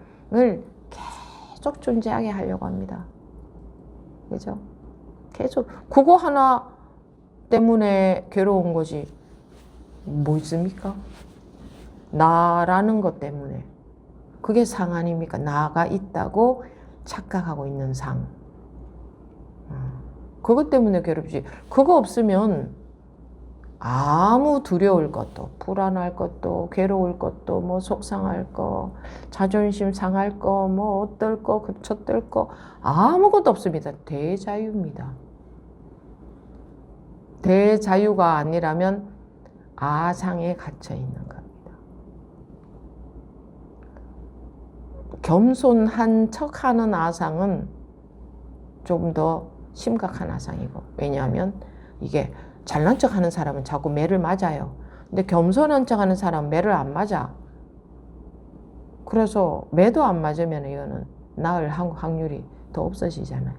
계속 존재하게 하려고 합니다. 그죠? 계속 그거 하나 때문에 괴로운 거지 뭐 있습니까? 나라는 것 때문에. 그게 상 아닙니까? 나가 있다고 착각하고 있는 상. 그것 때문에 괴롭지. 그거 없으면 아무 두려울 것도, 불안할 것도, 괴로울 것도, 뭐 속상할 거, 자존심 상할 거, 뭐 어떨 거, 저떨 거 아무것도 없습니다. 대자유입니다. 대자유가 아니라면 아상에 갇혀 있는 겁니다. 겸손한 척하는 아상은 좀 더 심각한 아상이고, 왜냐하면 이게 잘난 척하는 사람은 자꾸 매를 맞아요. 근데 겸손한 척하는 사람은 매를 안 맞아. 그래서 매도 안 맞으면 이거는 나을 확률이 더 없어지잖아요.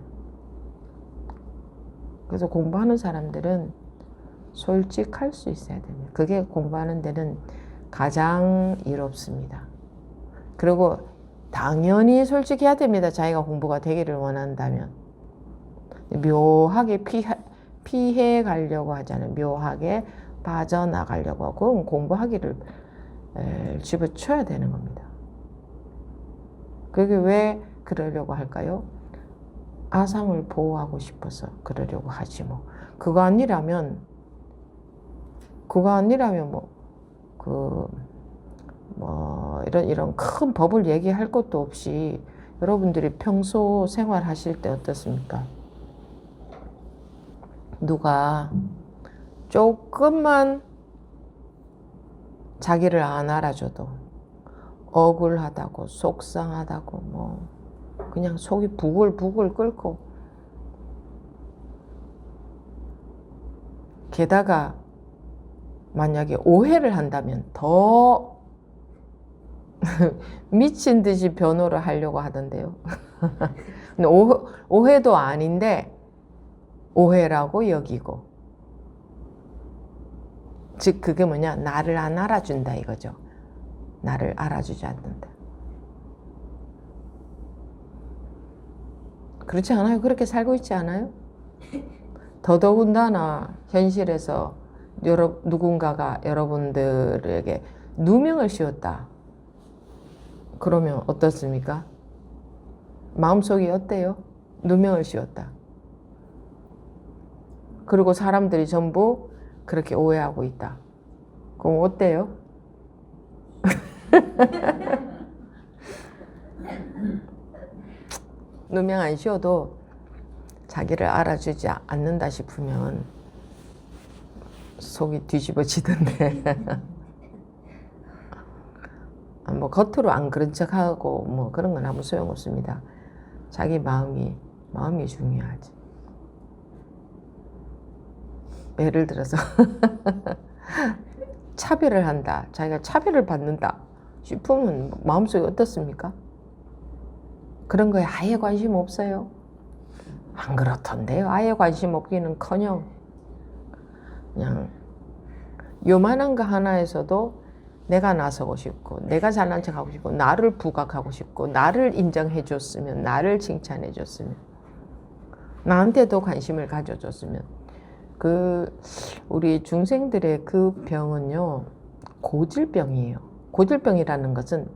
그래서 공부하는 사람들은 솔직할 수 있어야 됩니다. 그게 공부하는 데는 가장 이롭습니다. 그리고 당연히 솔직해야 됩니다. 자기가 공부가 되기를 원한다면. 묘하게 피해 가려고 하잖아요. 묘하게 빠져나가려고 하고, 그럼 공부하기를 집어쳐야 되는 겁니다. 그게 왜 그러려고 할까요? 아상을 보호하고 싶어서 그러려고 하지 뭐. 그거 아니라면 이런 큰 법을 얘기할 것도 없이 여러분들이 평소 생활하실 때 어떻습니까? 누가 조금만 자기를 안 알아줘도 억울하다고 속상하다고 뭐 그냥 속이 부글부글 끓고, 게다가 만약에 오해를 한다면 더 미친 듯이 변호를 하려고 하던데요. 근데 오해도 아닌데 오해라고 여기고, 즉 그게 뭐냐, 나를 안 알아준다 이거죠. 나를 알아주지 않는다. 그렇지 않아요? 그렇게 살고 있지 않아요? 더더군다나 현실에서 누군가가 여러분들에게 누명을 씌웠다. 그러면 어떻습니까? 마음속이 어때요? 누명을 씌웠다. 그리고 사람들이 전부 그렇게 오해하고 있다. 그럼 어때요? 누명 안 씌워도 자기를 알아주지 않는다 싶으면 속이 뒤집어지던데. 뭐 겉으로 안 그런 척하고 뭐 그런 건 아무 소용없습니다. 자기 마음이 중요하지. 예를 들어서 차별을 한다, 자기가 차별을 받는다 싶으면 마음속이 어떻습니까? 그런 거에 아예 관심 없어요? 안 그렇던데요. 아예 관심 없기는커녕 그냥 요만한 거 하나에서도 내가 나서고 싶고, 내가 잘난 척하고 싶고, 나를 부각하고 싶고, 나를 인정해 줬으면, 나를 칭찬해 줬으면, 나한테도 관심을 가져줬으면. 우리 중생들의 그 병은요, 고질병이에요. 고질병이라는 것은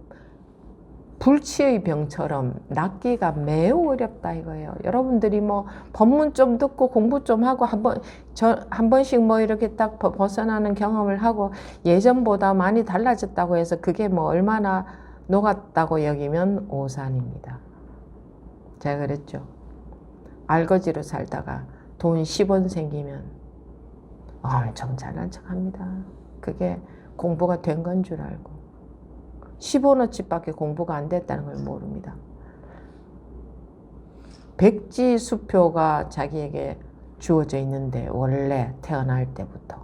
불치의 병처럼 낫기가 매우 어렵다 이거예요. 여러분들이 뭐 법문 좀 듣고 공부 좀 하고 한 번씩 뭐 이렇게 딱 벗어나는 경험을 하고 예전보다 많이 달라졌다고 해서 그게 뭐 얼마나 녹았다고 여기면 오산입니다. 제가 그랬죠. 알거지로 살다가 돈 10원 생기면 엄청 잘난 척합니다. 그게 공부가 된 건 줄 알고. 10원어치밖에 공부가 안 됐다는 걸 모릅니다. 백지수표가 자기에게 주어져 있는데, 원래 태어날 때부터.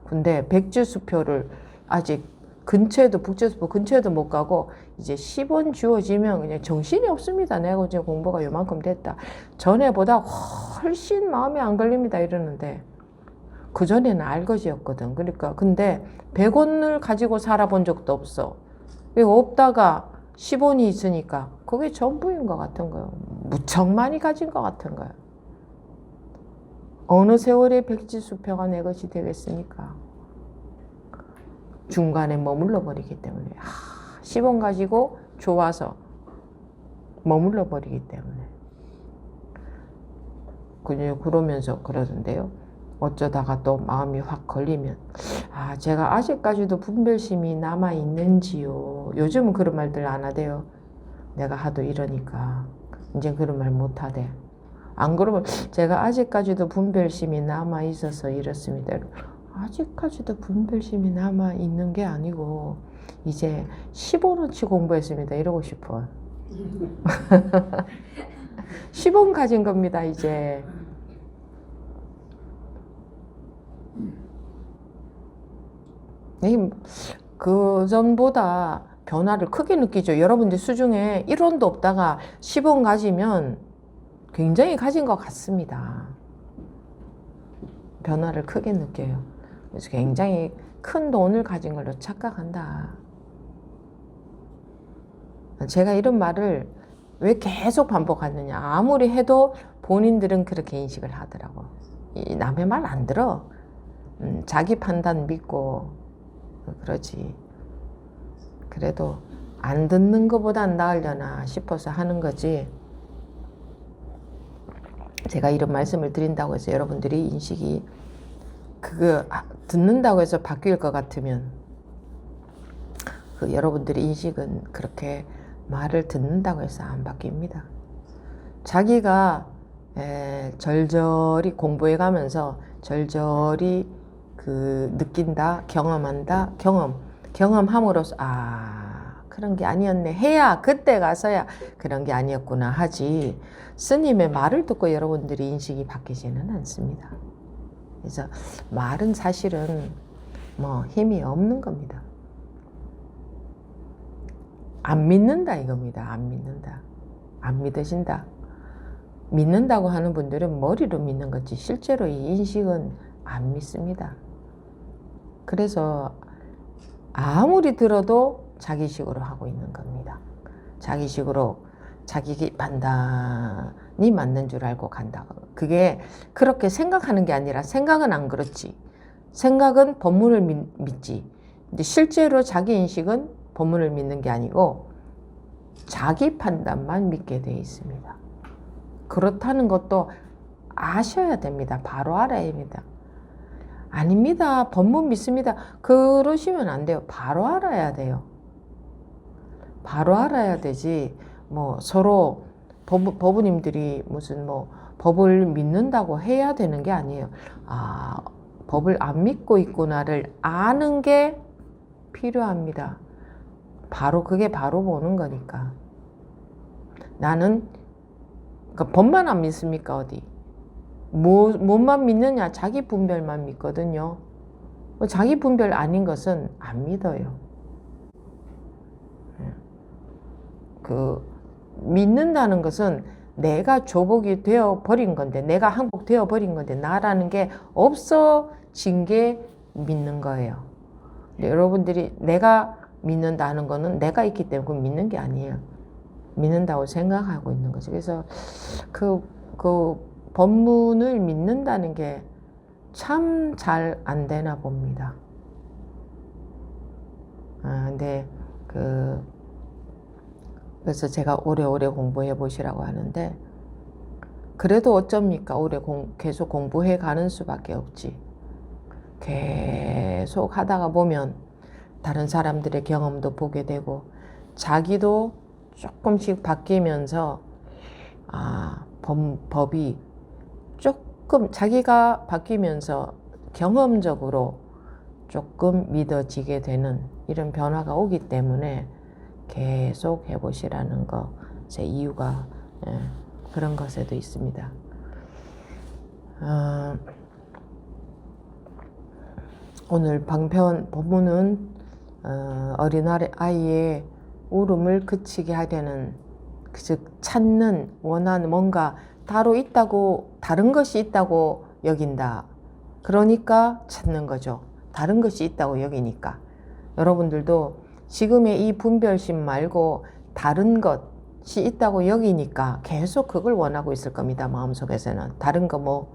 근데 백지수표를 아직 국제수표 근처에도 못 가고 이제 10원 주어지면 그냥 정신이 없습니다. 내가 이제 공부가 요만큼 됐다. 전에보다 훨씬 마음에 안 걸립니다. 이러는데 그전에는 알거지였거든. 그러니까 근데 100원을 가지고 살아본 적도 없어. 왜 없다가 10원이 있으니까 그게 전부인 것 같은 거예요. 무척 많이 가진 것 같은 거예요. 어느 세월에 백지수표가 내 것이 되겠습니까? 중간에 머물러 버리기 때문에 10원 가지고 좋아서 머물러 버리기 때문에 그러면서 그러던데요. 어쩌다가 또 마음이 확 걸리면 제가 아직까지도 분별심이 남아있는지요. 요즘은 그런 말들 안 하대요. 내가 하도 이러니까 이제 그런 말 못 하대. 안 그러면 제가 아직까지도 분별심이 남아있어서 이렇습니다. 아직까지도 분별심이 남아있는 게 아니고 이제 15원어치 공부했습니다. 이러고 싶어. 10원 가진 겁니다. 이제. 그 전보다 변화를 크게 느끼죠. 여러분들 수중에 1원도 없다가 10원 가지면 굉장히 가진 것 같습니다. 변화를 크게 느껴요. 그래서 굉장히 큰 돈을 가진 걸로 착각한다. 제가 이런 말을 왜 계속 반복하느냐. 아무리 해도 본인들은 그렇게 인식을 하더라고. 남의 말 안 들어. 자기 판단 믿고 그러지. 그래도 안 듣는 것보단 나으려나 싶어서 하는 거지. 제가 이런 말씀을 드린다고 해서 여러분들이 인식이 그거 듣는다고 해서 바뀔 것 같으면 여러분들의 인식은 그렇게 말을 듣는다고 해서 안 바뀝니다. 자기가 절절히 공부해 가면서 절절히 느낀다, 경험한다, 경험함으로써 그런 게 아니었네 해야 그때 가서야 그런 게 아니었구나 하지. 스님의 말을 듣고 여러분들이 인식이 바뀌지는 않습니다. 그래서 말은 사실은 힘이 없는 겁니다. 안 믿는다 이겁니다. 안 믿는다. 안 믿으신다. 믿는다고 하는 분들은 머리로 믿는 거지 실제로 이 인식은 안 믿습니다. 그래서 아무리 들어도 자기식으로 하고 있는 겁니다. 자기식으로 자기 판단이 맞는 줄 알고 간다. 그게 그렇게 생각하는 게 아니라 생각은 안 그렇지. 생각은 법문을 믿지. 근데 실제로 자기 인식은 법문을 믿는 게 아니고 자기 판단만 믿게 되어 있습니다. 그렇다는 것도 아셔야 됩니다. 바로 알아야 합니다. 아닙니다. 법문 믿습니다. 그러시면 안 돼요. 바로 알아야 돼요. 바로 알아야 되지. 서로 법우님들이 무슨 법을 믿는다고 해야 되는 게 아니에요. 법을 안 믿고 있구나를 아는 게 필요합니다. 그게 바로 보는 거니까. 나는 법만 안 믿습니까? 어디? 뭐만 믿느냐? 자기 분별만 믿거든요. 자기 분별 아닌 것은 안 믿어요. 믿는다는 것은 내가 조복이 되어 버린 건데, 내가 항복되어 버린 건데, 나라는 게 없어진 게 믿는 거예요. 여러분들이 내가 믿는다는 거는 내가 있기 때문에 그건 믿는 게 아니에요. 믿는다고 생각하고 있는 거죠. 그래서 법문을 믿는다는 게 참 잘 안 되나 봅니다. 근데 그래서 제가 오래오래 공부해 보시라고 하는데, 그래도 어쩝니까? 계속 공부해 가는 수밖에 없지. 계속 하다가 보면 다른 사람들의 경험도 보게 되고, 자기도 조금씩 바뀌면서, 법이 조금 자기가 바뀌면서 경험적으로 조금 믿어지게 되는 이런 변화가 오기 때문에 계속 해보시라는 것의 이유가 그런 것에도 있습니다. 오늘 법문은 어린아이의 울음을 그치게 하려는, 즉 찾는, 원하는 뭔가 다른 것이 있다고 여긴다. 그러니까 찾는 거죠. 다른 것이 있다고 여기니까. 여러분들도 지금의 이 분별심 말고 다른 것이 있다고 여기니까 계속 그걸 원하고 있을 겁니다. 마음속에서는. 다른 거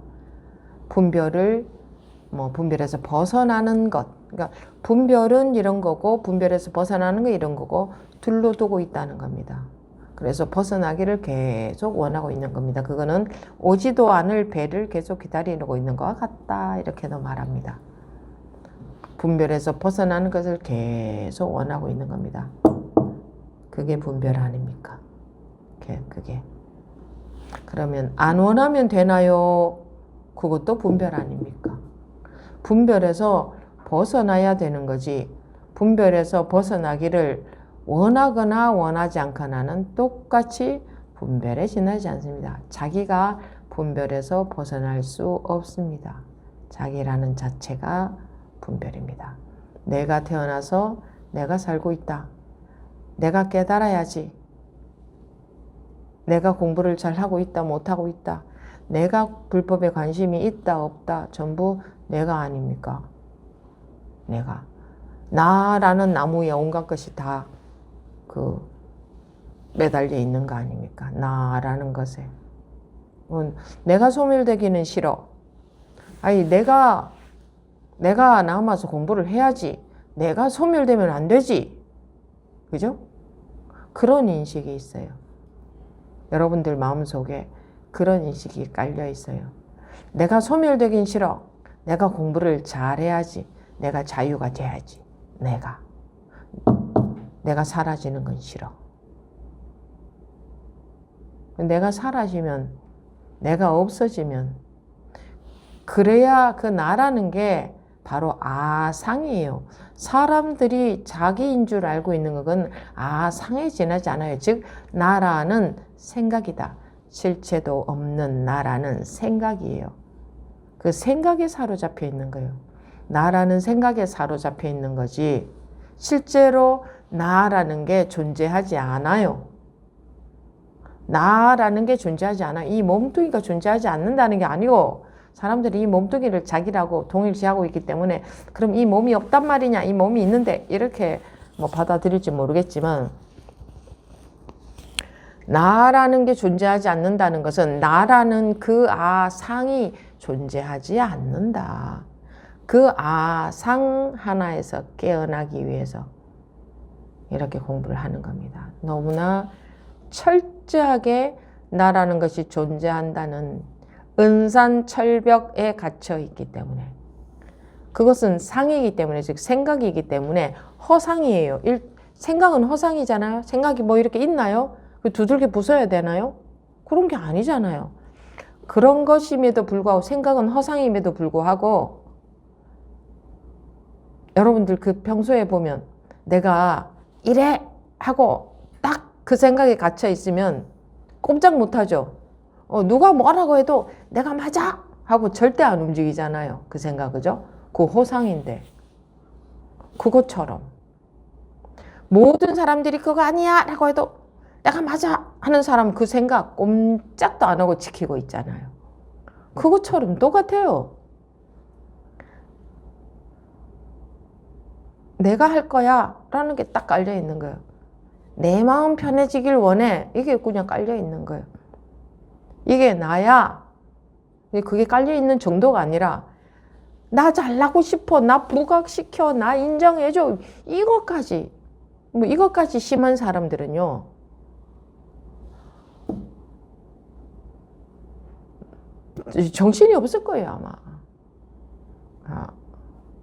분별에서 벗어나는 것. 그러니까 분별은 이런 거고 분별에서 벗어나는 거 이런 거고 둘로 두고 있다는 겁니다. 그래서 벗어나기를 계속 원하고 있는 겁니다. 그거는 오지도 않을 배를 계속 기다리고 있는 것과 같다. 이렇게도 말합니다. 분별에서 벗어나는 것을 계속 원하고 있는 겁니다. 그게 분별 아닙니까? 그게. 그러면 안 원하면 되나요? 그것도 분별 아닙니까? 분별에서 벗어나야 되는 거지. 분별에서 벗어나기를 원하거나 원하지 않거나는 똑같이 분별에 지나지 않습니다. 자기가 분별에서 벗어날 수 없습니다. 자기라는 자체가 분별입니다. 내가 태어나서 내가 살고 있다. 내가 깨달아야지. 내가 공부를 잘하고 있다, 못하고 있다. 내가 불법에 관심이 있다, 없다. 전부 내가 아닙니까? 내가. 나라는 나무에 온갖 것이 다 매달려 있는 거 아닙니까? 나라는 것에. 내가 소멸되기는 싫어. 아니, 내가 남아서 공부를 해야지. 내가 소멸되면 안 되지. 그죠? 그런 인식이 있어요. 여러분들 마음속에 그런 인식이 깔려 있어요. 내가 소멸되긴 싫어. 내가 공부를 잘해야지. 내가 자유가 돼야지. 내가 사라지는 건 싫어. 내가 사라지면, 내가 없어지면, 그래야 그 나라는 게 바로 아상이에요. 사람들이 자기인 줄 알고 있는 것은 아상에 지나지 않아요. 즉 나라는 생각이다. 실체도 없는 나라는 생각이에요. 그 생각에 사로잡혀 있는 거예요. 나라는 생각에 사로잡혀 있는 거지 실제로 나라는 게 존재하지 않아요. 나라는 게 존재하지 않아. 이 몸뚱이가 존재하지 않는다는 게 아니고 사람들이 이 몸뚱이를 자기라고 동일시하고 있기 때문에 그럼 이 몸이 없단 말이냐, 이 몸이 있는데 이렇게 받아들일지 모르겠지만 나라는 게 존재하지 않는다는 것은 나라는 그 아상이 존재하지 않는다. 그 아상 하나에서 깨어나기 위해서 이렇게 공부를 하는 겁니다. 너무나 철저하게 나라는 것이 존재한다는 은산철벽에 갇혀 있기 때문에 그것은 상이기 때문에 즉 생각이기 때문에 허상이에요. 생각은 허상이잖아요. 생각이 이렇게 있나요? 두들겨 부숴야 되나요? 그런 게 아니잖아요. 그런 것임에도 불구하고 생각은 허상임에도 불구하고 여러분들 평소에 보면 내가 이래 하고 딱 그 생각에 갇혀 있으면 꼼짝 못하죠. 누가 뭐라고 해도 내가 맞아 하고 절대 안 움직이잖아요. 그 생각, 그죠? 그 호상인데 그것처럼 모든 사람들이 그거 아니야 라고 해도 내가 맞아 하는 사람 그 생각 꼼짝도 안 하고 지키고 있잖아요. 그것처럼 똑같아요. 내가 할 거야 라는 게 딱 깔려 있는 거예요. 내 마음 편해지길 원해. 이게 그냥 깔려 있는 거예요. 이게 나야. 그게 깔려 있는 정도가 아니라 나 잘나고 싶어. 나 부각시켜. 나 인정해줘. 이것까지 심한 사람들은요. 정신이 없을 거예요, 아마.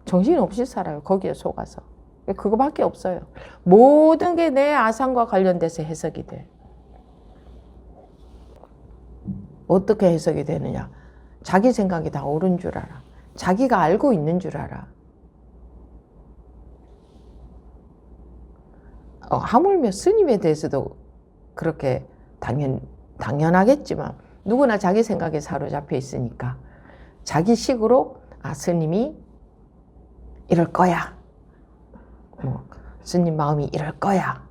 정신이 없이 살아요. 거기에 속아서. 그거밖에 없어요. 모든 게 내 아상과 관련돼서 해석이 돼. 어떻게 해석이 되느냐? 자기 생각이 다 옳은 줄 알아. 자기가 알고 있는 줄 알아. 하물며 스님에 대해서도 그렇게 당연하겠지만 누구나 자기 생각에 사로잡혀 있으니까 자기 식으로 스님이 이럴 거야. 스님 마음이 이럴 거야.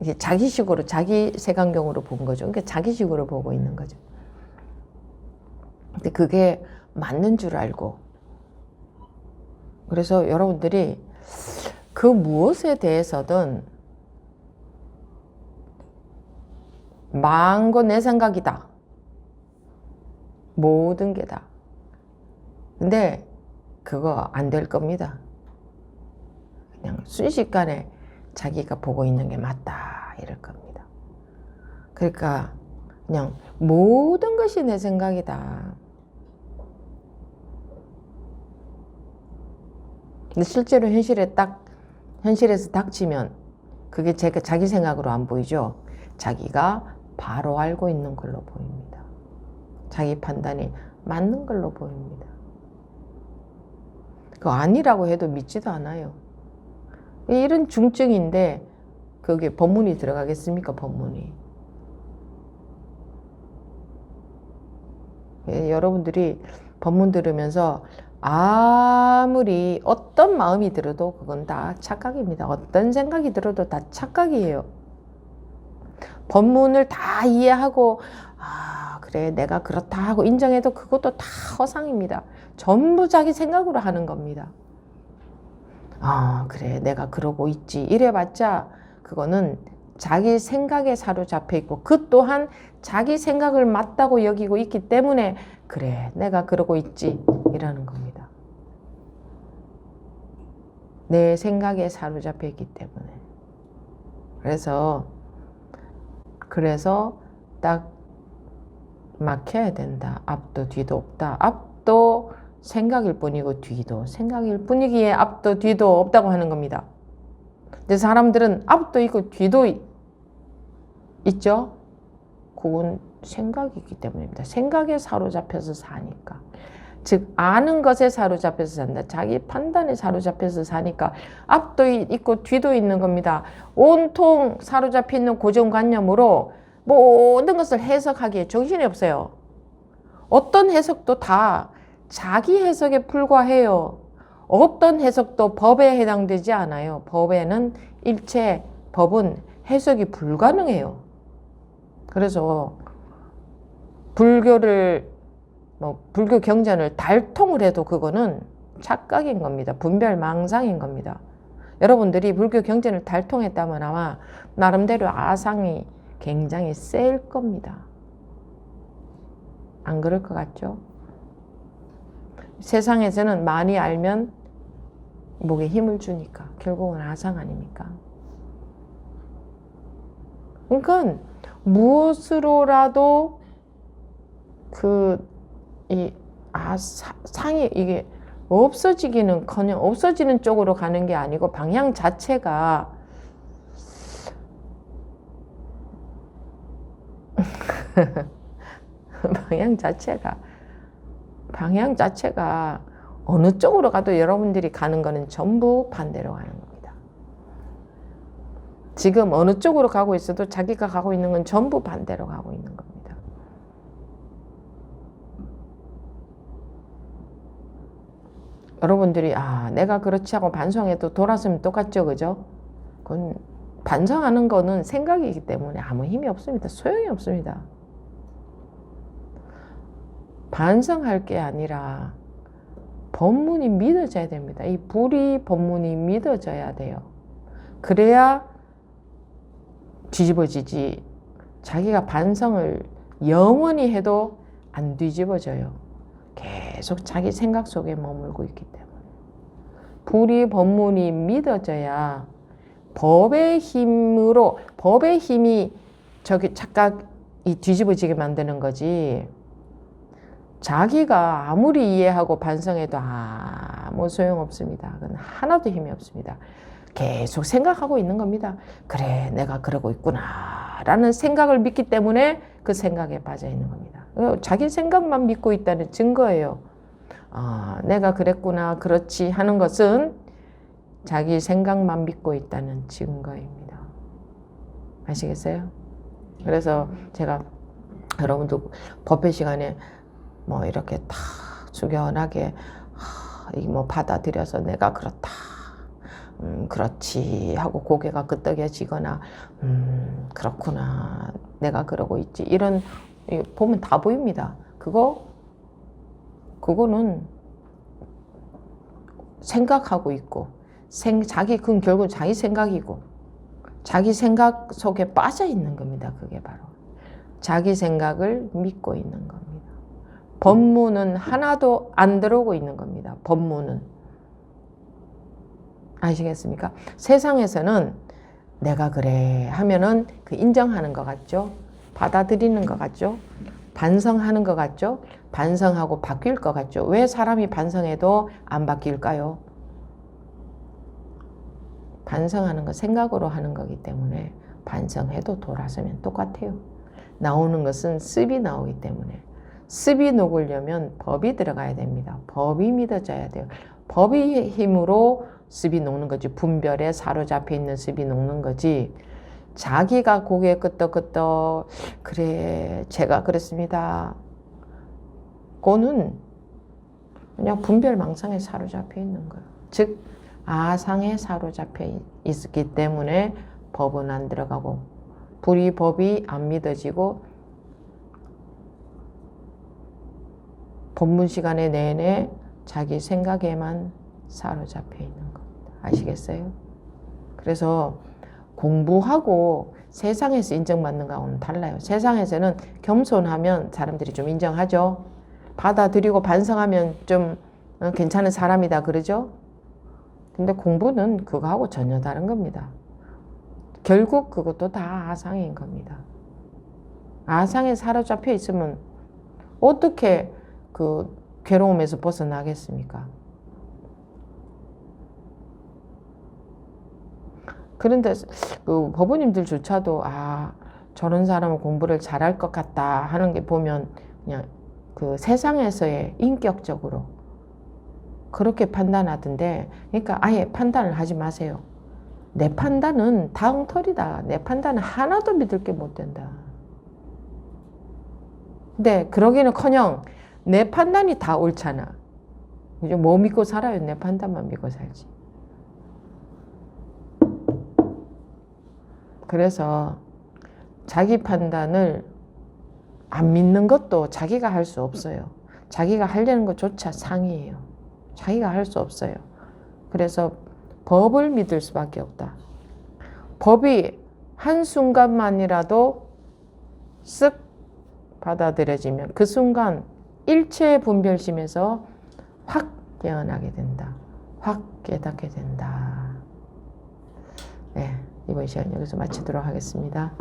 이게 자기 식으로 자기 색안경으로 본 거죠. 그러니까 자기 식으로 보고 있는 거죠. 근데 그게 맞는 줄 알고 그래서 여러분들이 그 무엇에 대해서든 망고 내 생각이다. 모든 게 다. 근데 그거 안 될 겁니다. 그냥 순식간에 자기가 보고 있는 게 맞다 이럴 겁니다. 그러니까 그냥 모든 것이 내 생각이다. 근데 실제로 현실에서 닥치면 그게 자기 생각으로 안 보이죠. 자기가 바로 알고 있는 걸로 보입니다. 자기 판단이 맞는 걸로 보입니다. 그거 아니라고 해도 믿지도 않아요. 이런 중증인데 거기에 법문이 들어가겠습니까? 법문이. 여러분들이 법문 들으면서 아무리 어떤 마음이 들어도 그건 다 착각입니다. 어떤 생각이 들어도 다 착각이에요. 법문을 다 이해하고 그래 내가 그렇다 하고 인정해도 그것도 다 허상입니다. 전부 자기 생각으로 하는 겁니다. 그래 내가 그러고 있지 이래봤자 그거는 자기 생각에 사로잡혀 있고 그 또한 자기 생각을 맞다고 여기고 있기 때문에 그래 내가 그러고 있지 이라는 겁니다. 내 생각에 사로잡혀 있기 때문에. 그래서 딱 막혀야 된다. 앞도 뒤도 없다. 앞도 생각일 뿐이고 뒤도 생각일 뿐이기에 앞도 뒤도 없다고 하는 겁니다. 근데 사람들은 앞도 있고 뒤도 있죠? 그건 생각이기 때문입니다. 생각에 사로잡혀서 사니까. 즉 아는 것에 사로잡혀서 산다. 자기 판단에 사로잡혀서 사니까 앞도 있고 뒤도 있는 겁니다. 온통 사로잡혀 있는 고정관념으로 모든 것을 해석하기에 정신이 없어요. 어떤 해석도 다 자기 해석에 불과해요. 어떤 해석도 법에 해당되지 않아요. 법에는 법은 해석이 불가능해요. 그래서 불교 경전을 달통을 해도 그거는 착각인 겁니다. 분별망상인 겁니다. 여러분들이 불교 경전을 달통했다면 아마 나름대로 아상이 굉장히 셀 겁니다. 안 그럴 것 같죠? 세상에서는 많이 알면 목에 힘을 주니까 결국은 아상 아닙니까? 그러니까 무엇으로라도 상이 이게 없어지기는커녕 없어지는 쪽으로 가는 게 아니고 방향 자체가 방향 자체가 어느 쪽으로 가도 여러분들이 가는 거는 전부 반대로 가는 겁니다. 지금 어느 쪽으로 가고 있어도 자기가 가고 있는 건 전부 반대로 가고 있는 겁니다. 여러분들이 내가 그렇지 하고 반성해도 돌아서면 똑같죠, 그죠? 그건 반성하는 거는 생각이기 때문에 아무 힘이 없습니다. 소용이 없습니다. 반성할 게 아니라 법문이 믿어져야 됩니다. 이 불이 법문이 믿어져야 돼요. 그래야 뒤집어지지. 자기가 반성을 영원히 해도 안 뒤집어져요. 계속 자기 생각 속에 머물고 있기 때문에. 불이 법문이 믿어져야 법의 힘이 착각이 뒤집어지게 만드는 거지. 자기가 아무리 이해하고 반성해도 아무 소용없습니다. 그건 하나도 힘이 없습니다. 계속 생각하고 있는 겁니다. 그래, 내가 그러고 있구나 라는 생각을 믿기 때문에 그 생각에 빠져 있는 겁니다. 자기 생각만 믿고 있다는 증거예요. 내가 그랬구나, 그렇지 하는 것은 자기 생각만 믿고 있다는 증거입니다. 아시겠어요? 그래서 제가 여러분도 법회 시간에 이렇게 다 숙연하게 받아들여서 내가 그렇다, 그렇지 하고 고개가 끄덕여지거나 그렇구나, 내가 그러고 있지, 이런 보면 다 보입니다. 그거는 생각하고 있고 그건 결국 자기 생각이고 자기 생각 속에 빠져 있는 겁니다. 그게 바로 자기 생각을 믿고 있는 겁니다. 법문은 하나도 안 들어오고 있는 겁니다. 법문은. 아시겠습니까? 세상에서는 내가 그래 하면은 그 인정하는 것 같죠? 받아들이는 것 같죠? 반성하는 것 같죠? 반성하고 바뀔 것 같죠? 왜 사람이 반성해도 안 바뀔까요? 반성하는 거 생각으로 하는 거기 때문에 반성해도 돌아서면 똑같아요. 나오는 것은 습이 나오기 때문에 습이 녹으려면 법이 들어가야 됩니다. 법이 믿어져야 돼요. 법의 힘으로 습이 녹는 거지. 분별에 사로잡혀 있는 습이 녹는 거지. 자기가 고개 끄덕끄덕 그래 제가 그랬습니다. 그거는 그냥 분별망상에 사로잡혀 있는 거예요. 즉 아상에 사로잡혀 있기 때문에 법은 안 들어가고 불이 법이 안 믿어지고 법문 시간에 내내 자기 생각에만 사로잡혀 있는 겁니다. 아시겠어요? 그래서 공부하고 세상에서 인정받는 거하고는 달라요. 세상에서는 겸손하면 사람들이 좀 인정하죠. 받아들이고 반성하면 좀 괜찮은 사람이다 그러죠. 근데 공부는 그거하고 전혀 다른 겁니다. 결국 그것도 다 아상인 겁니다. 아상에 사로잡혀 있으면 어떻게 그 괴로움에서 벗어나겠습니까? 그런데 그 법원님들조차도 저런 사람은 공부를 잘할 것 같다 하는 게 보면 그냥 그 세상에서의 인격적으로 그렇게 판단하던데, 그러니까 아예 판단을 하지 마세요. 내 판단은 다 엉터리다. 내 판단은 하나도 믿을 게 못 된다. 근데 그러기는커녕 내 판단이 다 옳잖아. 뭐 믿고 살아요? 내 판단만 믿고 살지. 그래서 자기 판단을 안 믿는 것도 자기가 할 수 없어요. 자기가 하려는 것조차 상이에요. 자기가 할 수 없어요. 그래서 법을 믿을 수밖에 없다. 법이 한순간만이라도 쓱 받아들여지면 그 순간 일체 분별심에서 확 깨어나게 된다. 확 깨닫게 된다. 네, 이번 시간 여기서 마치도록 하겠습니다.